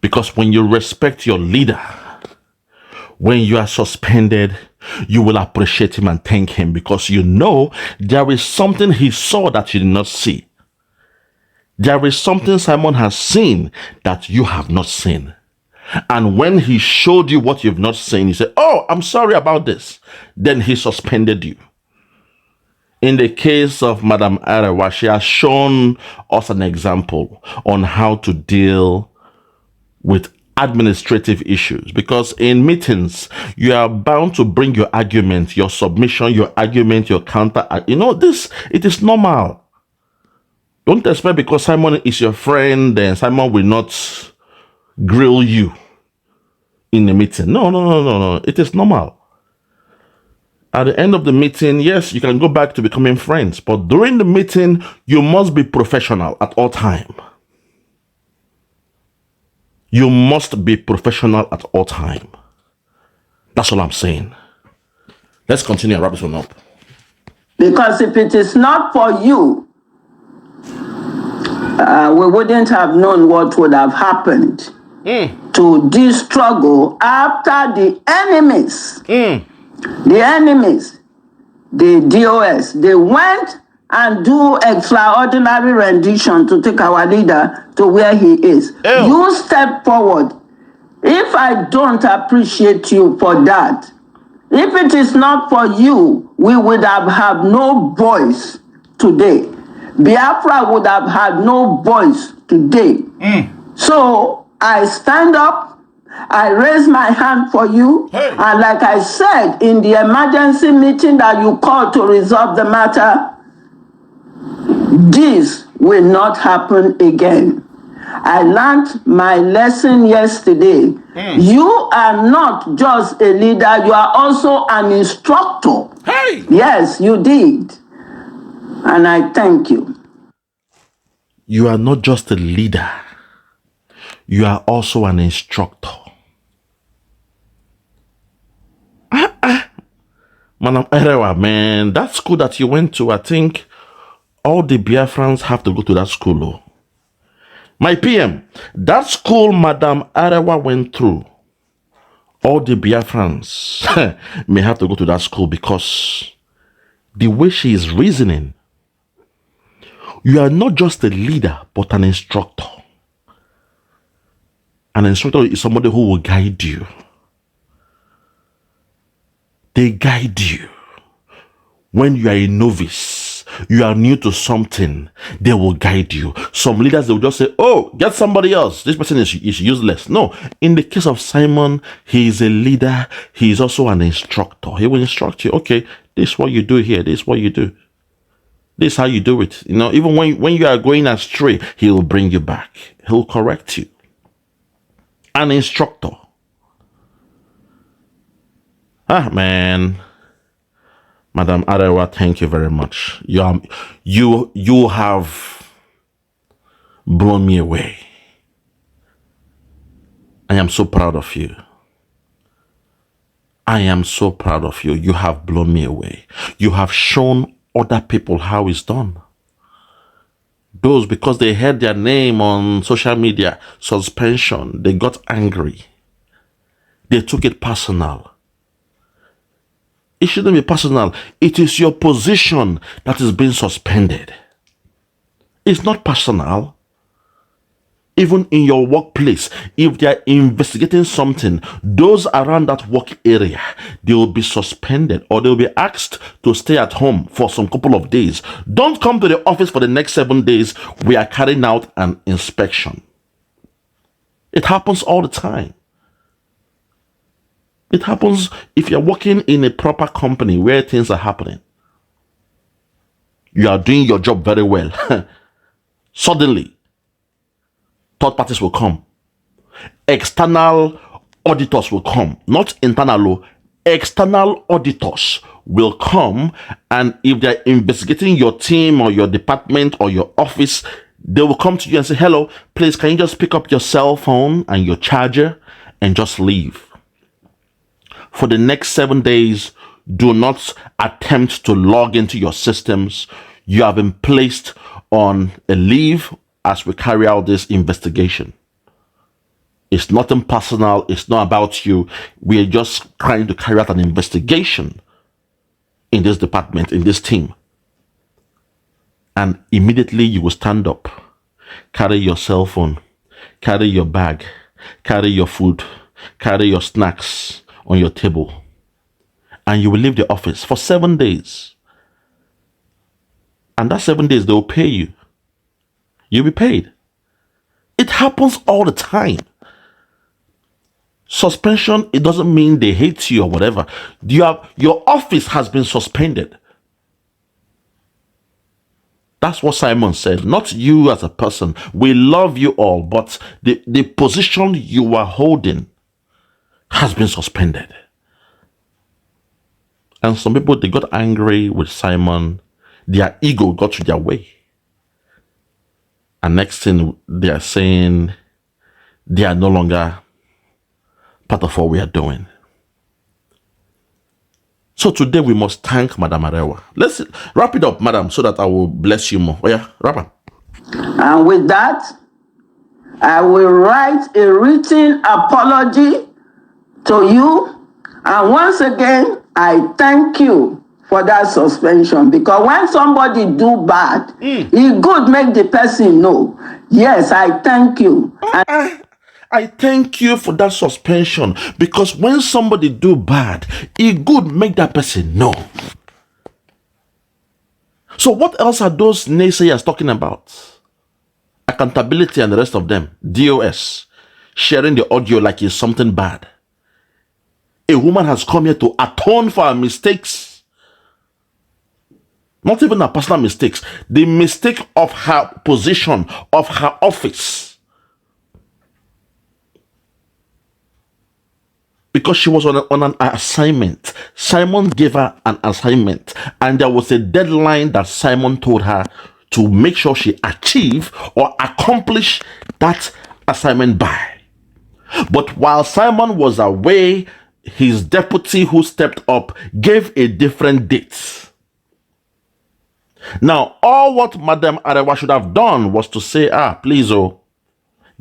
Because when you respect your leader, when you are suspended, you will appreciate him and thank him because you know there is something he saw that you did not see. There is something Simon has seen that you have not seen. And when he showed you what you've not seen, he said, oh, I'm sorry about this. Then he suspended you. In the case of Madam Erewa, she has shown us an example on how to deal with administrative issues. Because in meetings, you are bound to bring your argument, your submission, your argument, your counter. You know, it is normal. Don't expect because Simon is your friend, then Simon will not grill you in the meeting. No. It is normal. At the end of the meeting, yes, you can go back to becoming friends. But during the meeting, you must be professional at all time. You must be professional at all time. That's all I'm saying. Let's continue and wrap this one up. Because if it is not for you, we wouldn't have known what would have happened to this struggle after the enemies, the DOS, they went and do extraordinary rendition to take our leader to where he is. Ew. You step forward. If I don't appreciate you for that, if it is not for you, we would have had no voice today. Biafra would have had no voice today. So I stand up, I raise my hand for you, and like I said in the emergency meeting that you called to resolve the matter, this will not happen again. I learned my lesson yesterday. You are not just a leader, you are also an instructor. Hey! Yes, you did. And I thank you. You are not just a leader. You are also an instructor. Madam Erewa, man, that school that you went to, I think all the Biafrans have to go to that school. Oh. My PM, that school Madam Erewa went through, all the Biafrans may have to go to that school because the way she is reasoning, you are not just a leader, but an instructor. An instructor is somebody who will guide you. They guide you. When you are a novice, you are new to something, they will guide you. Some leaders, they will just say, oh, get somebody else. This person is useless. No. In the case of Simon, he is a leader. He is also an instructor. He will instruct you. Okay, this is what you do here. This is what you do. This is how you do it. You know, even when you are going astray, he will bring you back. He will correct you. An instructor. Man. Madam Erewa, thank you very much. You have blown me away. I am so proud of you. I am so proud of you. You have blown me away. You have shown other people how it's done. Those, because they heard their name on social media, suspension, they got angry. They took it personal. It shouldn't be personal. It is your position that is being suspended. It's not personal. even in your workplace, if they are investigating something, those around that work area, they will be suspended or they'll be asked to stay at home for some couple of days. Don't come to the office for the next 7 days. We are carrying out an inspection. It happens all the time. It happens if you're working in a proper company where things are happening. You are doing your job very well. Suddenly, third parties will come. External auditors will come. Not internal. External auditors will come, and if they're investigating your team or your department or your office, they will come to you and say, hello, please, can you just pick up your cell phone and your charger and just leave? For the next 7 days, do not attempt to log into your systems. You have been placed on a leave as we carry out this investigation. It's nothing personal. It's not about you. We are just trying to carry out an investigation in this department, in this team. And immediately you will stand up, carry your cell phone, carry your bag, carry your food, carry your snacks on your table, and you will leave the office for 7 days. And that 7 days, they will pay you. You'll be paid. It happens all the time. Suspension, it doesn't mean they hate you or whatever. Your office has been suspended. That's what Simon said, not you as a person. We love you all, but the position you are holding has been suspended. And some people, they got angry with Simon. Their ego got to their way. And next thing, they are saying they are no longer part of what we are doing. So today we must thank Madam Erewa. Let's wrap it up, Madam, so that I will bless you more. Oh yeah, wrap up. And with that, I will write a written apology to you. And once again, I thank you for that suspension, because when somebody do bad, it good make the person know. Yes, I thank you. I thank you for that suspension, because when somebody do bad, it good make that person know. So what else are those naysayers talking about? Accountability and the rest of them. DOS. Sharing the audio like it's something bad. A woman has come here to atone for her mistakes. Not even her personal mistakes. The mistake of her position, of her office. Because she was on an assignment. Simon gave her an assignment. And there was a deadline that Simon told her to make sure she achieve or accomplish that assignment by. But while Simon was away, his deputy who stepped up gave a different date. Now, all what Madam Erewa should have done was to say, please,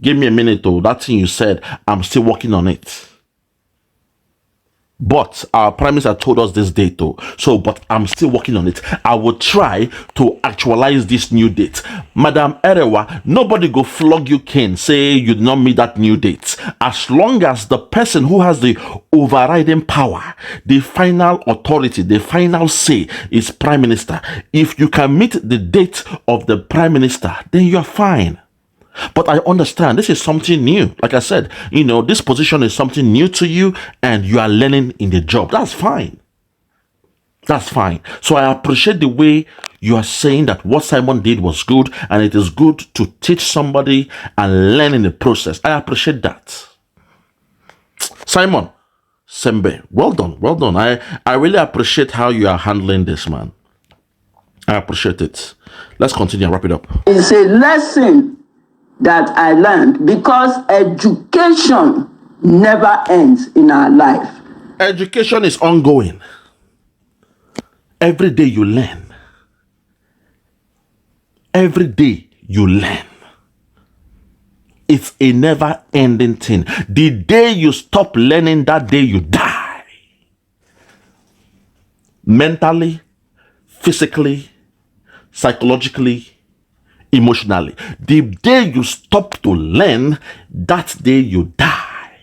give me a minute, that thing you said, I'm still working on it. But our Prime Minister told us this date, but I'm still working on it. I will try to actualize this new date. Madam Erewa, nobody go flog you cane, say you did not meet that new date. As long as the person who has the overriding power, the final authority, the final say is Prime Minister. If you can meet the date of the Prime Minister, then you're fine. But I understand this is something new. Like I said, this position is something new to you and you are learning in the job. That's fine. That's fine. So I appreciate the way you are saying that what Simon did was good, and it is good to teach somebody and learn in the process. I appreciate that. Simon Sembe, well done. Well done. I really appreciate how you are handling this, man. I appreciate it. Let's continue and wrap it up. It's a lesson that I learned, because education never ends in our life. Education is ongoing. Every day you learn. Every day you learn. It's a never-ending thing. The day you stop learning, that day you die. Mentally, physically, psychologically, emotionally. The day you stop to learn, that day you die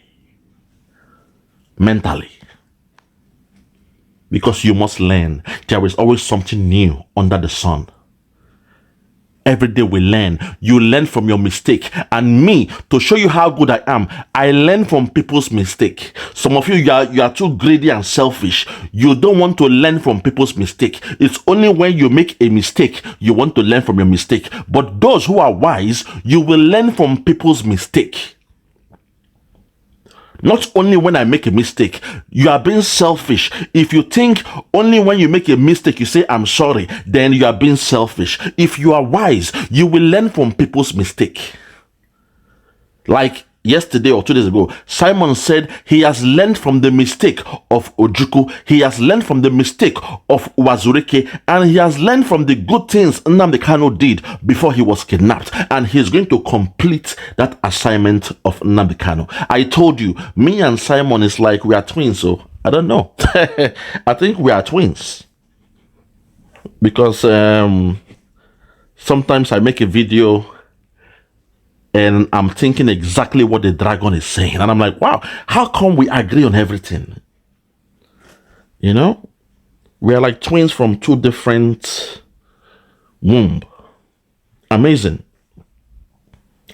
mentally. Because you must learn. There is always something new under the sun. Every day we learn. You learn from your mistake. And me, to show you how good I am, I learn from people's mistake. Some of you, you are too greedy and selfish. You don't want to learn from people's mistake. It's only when you make a mistake, you want to learn from your mistake. But those who are wise, you will learn from people's mistake. Not only when I make a mistake, you are being selfish. If you think only when you make a mistake, you say, I'm sorry, then you are being selfish. If you are wise, you will learn from people's mistake. Like yesterday or 2 days ago, Simon said he has learned from the mistake of Ojukwu, he has learned from the mistake of Wazurike, and he has learned from the good things Nnamdi Kanu did before he was kidnapped, and he's going to complete that assignment of Nnamdi Kanu. I told you, me and Simon is like we are twins, so I don't know. I think we are twins. Because sometimes I make a video and I'm thinking exactly what the dragon is saying. And I'm like, wow, how come we agree on everything? You know? We are like twins from two different wombs. Amazing.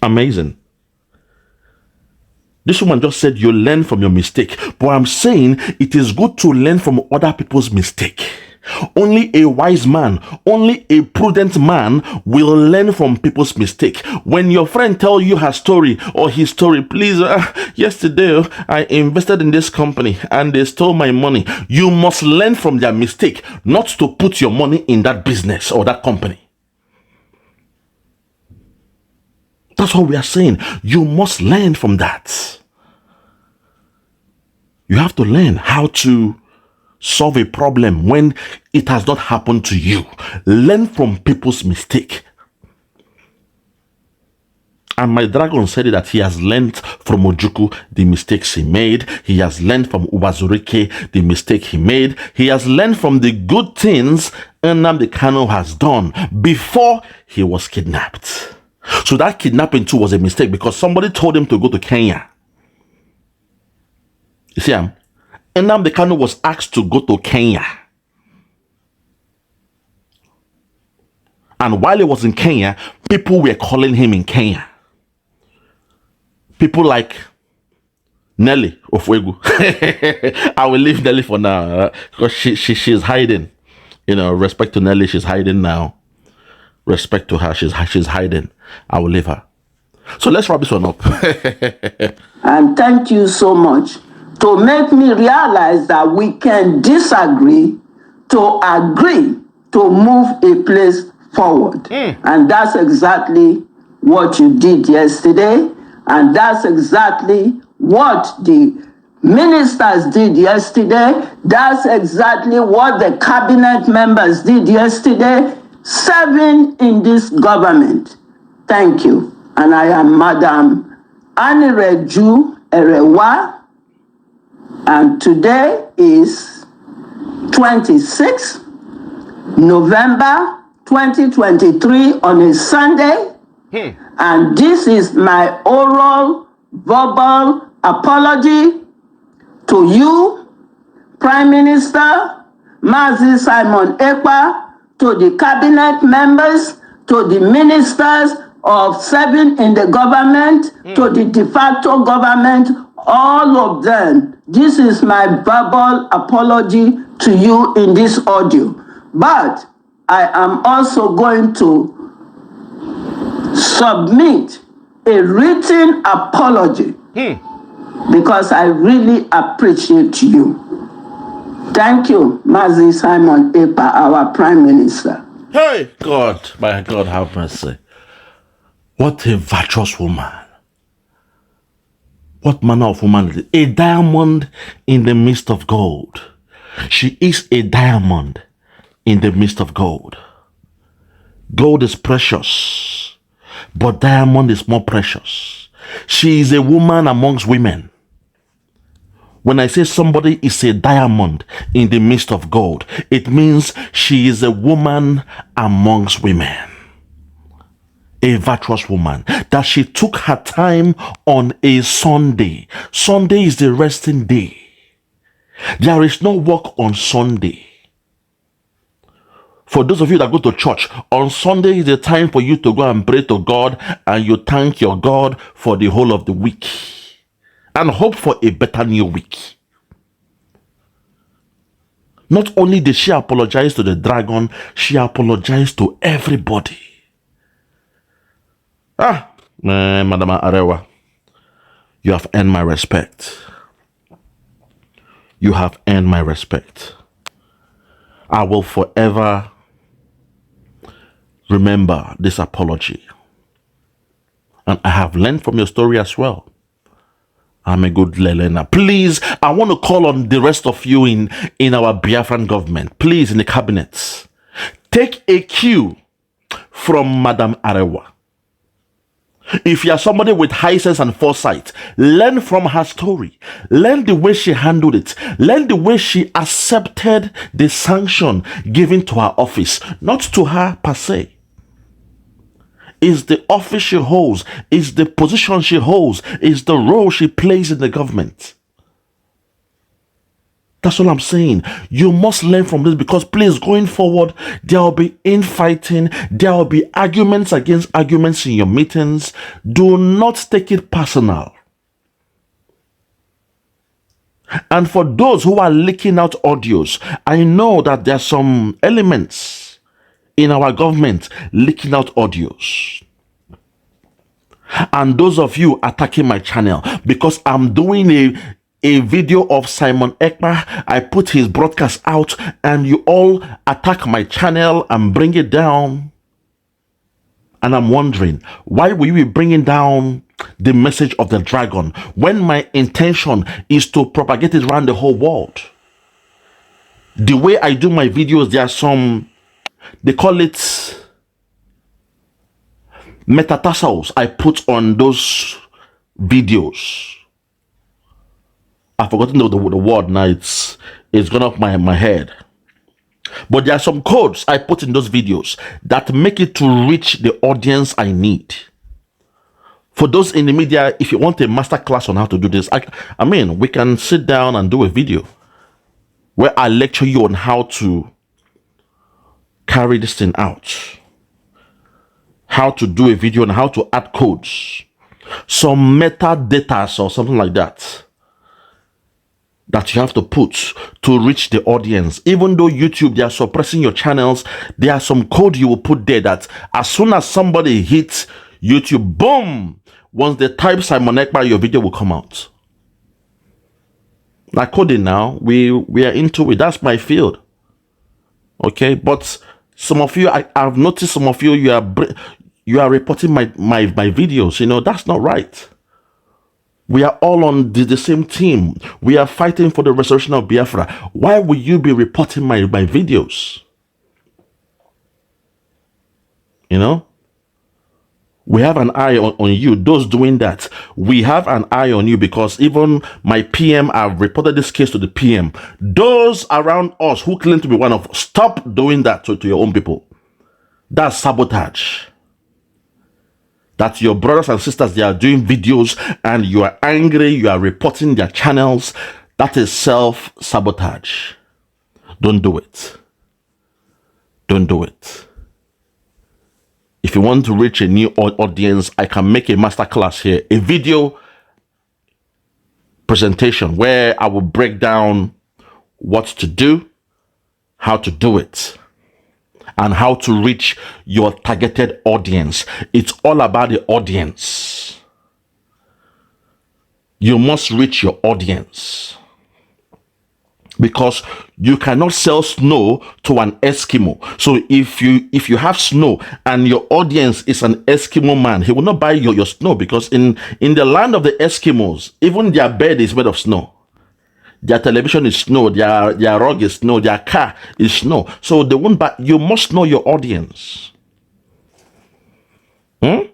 Amazing. This woman just said you learn from your mistake. But I'm saying it is good to learn from other people's mistake. Only a wise man, only a prudent man will learn from people's mistake. When your friend tells you her story or his story, please, yesterday I invested in this company and they stole my money. You must learn from their mistake, not to put your money in that business or that company. That's what we are saying. You must learn from that. You have to learn how to solve a problem when it has not happened to you. Learn from people's mistake. And my dragon said that he has learned from Ojukwu the mistakes he made. He has learned from Ubazurike the mistake he made. He has learned from the good things Nnamdi Kanu has done before he was kidnapped. So that kidnapping too was a mistake because somebody told him to go to Kenya. You see, Nnamdi Kanu was asked to go to Kenya. And while he was in Kenya, people were calling him in Kenya. People like Nelly Ofwegu. I will leave Nelly for now because she's hiding. You know, respect to Nelly, she's hiding now. Respect to her, she's hiding. I will leave her. So let's wrap this one up. And thank you so much to make me realize that we can disagree to agree to move a place forward. And that's exactly what you did yesterday. And that's exactly what the ministers did yesterday. That's exactly what the cabinet members did yesterday. 7 in this government. Thank you. And I am Madam Anireju Erewa. And today is 26 November 2023 on a Sunday. And this is my oral verbal apology to you, Prime Minister Mazi Simon Ekpa, to the cabinet members, to the ministers of 7 in the government, to the de facto government, all of them. This is my verbal apology to you in this audio. But I am also going to submit a written apology because I really appreciate you. Thank you, Mazi Simon Ekpa, our Prime Minister. Hey, God, my God, have mercy. What a virtuous woman. What manner of woman is it? A diamond in the midst of gold. She is a diamond in the midst of gold. Gold is precious, but diamond is more precious. She is a woman amongst women. When I say somebody is a diamond in the midst of gold, it means she is a woman amongst women. a virtuous woman, that she took her time on a Sunday. Sunday is the resting day. There is no work on Sunday. For those of you that go to church, on Sunday is the time for you to go and pray to God, and you thank your God for the whole of the week and hope for a better new week. Not only did she apologize to the dragon, she apologized to everybody. Madam Erewa, you have earned my respect. You have earned my respect. I will forever remember this apology. And I have learned from your story as well. I'm a good learner. Please, I want to call on the rest of you in our Biafran government. Please, in the cabinets, take a cue from Madam Erewa. If you are somebody with high sense and foresight, learn from her story. Learn the way she handled it. Learn the way she accepted the sanction given to her office, not to her per se. Is the office she holds, is the position she holds, is the role she plays in the government. That's all I'm saying. You must learn from this, because please, going forward, there will be infighting, there will be arguments against arguments in your meetings. Do not take it personal. And for those who are leaking out audios, I know that there are some elements in our government leaking out audios. And those of you attacking my channel because I'm doing a video of Simon Ekpa, I put his broadcast out, and you all attack my channel and bring it down. And I'm wondering, why will you be bringing down the message of the dragon when my intention is to propagate it around the whole world? The way I do my videos, there are some, they call it metatarsals I put on those videos. I've forgotten the word now. It's gone off my head. But there are some codes I put in those videos that make it to reach the audience I need. For those in the media, if you want a master class on how to do this, I mean, we can sit down and do a video where I lecture you on how to carry this thing out. How to do a video on how to add codes. Some metadata or something like that you have to put to reach the audience. Even though YouTube, they are suppressing your channels, there are some code you will put there that as soon as somebody hits YouTube, boom, once they type Simon Ekpa, your video will come out. Like coding now, we are into it. That's my field. Okay, but some of you, I've noticed some of you, you are reporting my videos. You know, that's not right. We are all on the same team. We are fighting for the restoration of Biafra. Why will you be reporting my videos? You know? We have an eye on you, those doing that. We have an eye on you, because even my PM, I've reported this case to the PM. Those around us who claim to be one of, stop doing that to your own people. That's sabotage. That your brothers and sisters, they are doing videos and you are angry, you are reporting their channels. That is self-sabotage. Don't do it. Don't do it. If you want to reach a new audience, I can make a masterclass here, a video presentation where I will break down what to do, how to do it, and how to reach your targeted audience. It's all about the audience. You must reach your audience, because you cannot sell snow to an Eskimo. So if you have snow and your audience is an Eskimo man, he will not buy your snow, because in the land of the Eskimos, even their bed is made of snow. Their television is snow, their rug is snow, their car is snow. So they won't buy. You must know your audience. There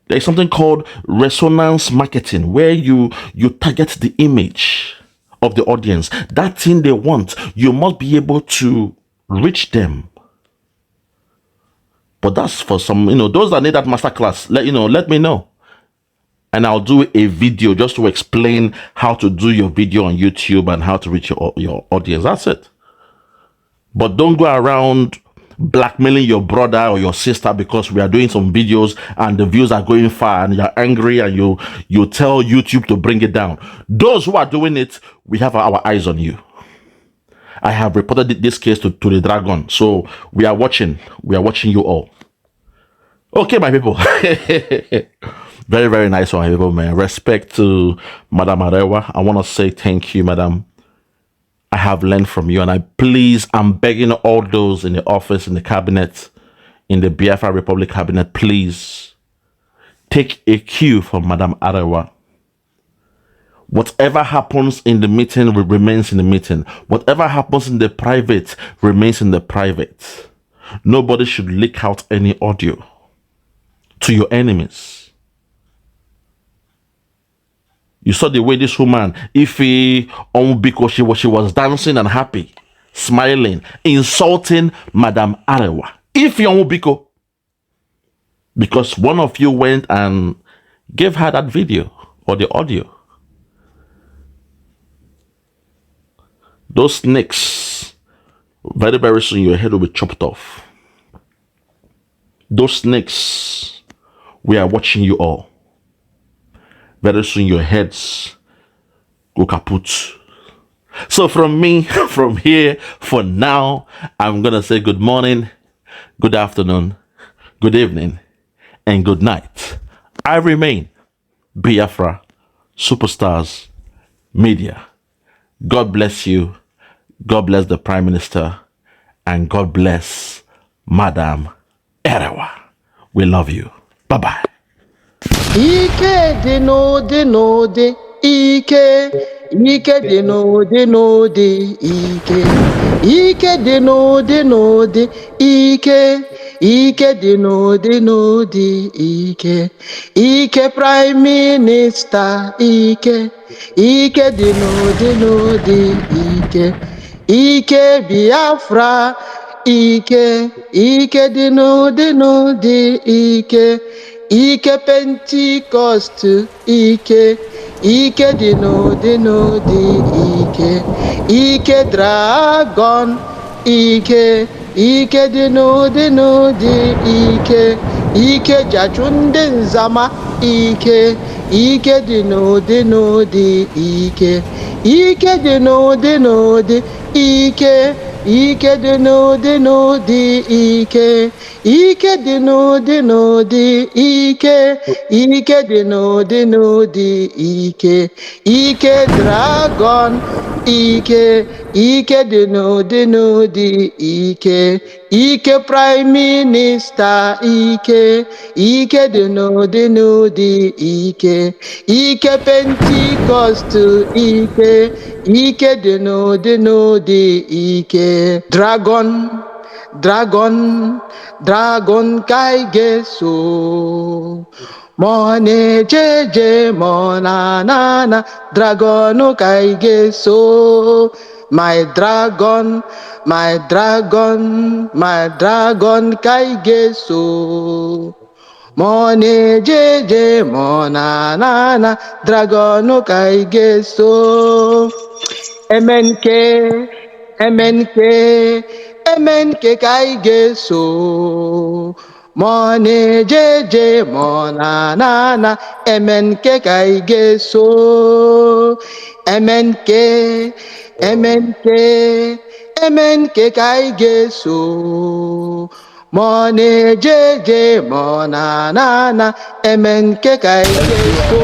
is something called resonance marketing, where you target the image of the audience. That thing they want, you must be able to reach them. But that's for some, those that need that masterclass. Let me know. And I'll do a video just to explain how to do your video on YouTube and how to reach your audience. That's it. But don't go around blackmailing your brother or your sister because we are doing some videos and the views are going far and you're angry and you tell YouTube to bring it down. Those who are doing it, we have our eyes on you. I have reported this case to the Dragon. So we are watching. We are watching you all. Okay, my people. Very, very nice one, my people, man. Respect to Madam Erewa. I want to say thank you, Madam. I have learned from you, and I'm begging all those in the office, in the cabinet, in the Biafra Republic cabinet, please take a cue from Madam Erewa. Whatever happens in the meeting remains in the meeting. Whatever happens in the private remains in the private. Nobody should leak out any audio to your enemies. You saw the way this woman, because she was dancing and happy, smiling, insulting Madam Erewa. Biko, because one of you went and gave her that video or the audio. Those snakes, very, very soon your head will be chopped off. Those snakes, we are watching you all. Very soon your heads go kaput. So from me, from here, for now, I'm going to say good morning, good afternoon, good evening, and good night. I remain Biafra Superstars Media. God bless you. God bless the Prime Minister. And God bless Madam Erewa. We love you. Bye-bye. Ike dị n'ụdị n'ụdị ike dị n'ụdị n'ụdị ike dị n'ụdị n'ụdị ike dị n'ụdị n'ụdị ike Prime Minister ike dị n'ụdị n'ụdị ike Biafra ike dị n'ụdị n'ụdị ike Pentecost ike dị n'ụdị n'ụdị ike Dragon ike dị n'ụdị n'ụdị ike Jachụ ndị Nzama ike dị n'ụdị n'ụdị ike dị n'ụdị n'ụdị ike dị n'ụdị n'ụdị ike dị n'ụdị n'ụdị ike dị n'ụdị n'ụdị ike Dragon ike dị n'ụdị n'ụdị ike Prime Minister ike dị n'ụdị n'ụdị ike Pentecost ike dị n'ụdị n'ụdị Dragon ka ị ga-eso ma ọ na-eje ma ọ na-ana Dragon ka ị ga-eso my dragon ka ị ga-eso ma ọ na-eje ma ọ na-ana Dragon ka ị ga-eso MNK ka ị ga-eso ma ọ na-eje ma ọ na-ana MNK ka ị ga-eso MNK ka ị ga-eso ma ọ na-eje ma ọ na-ana MNK ka ị ga-eso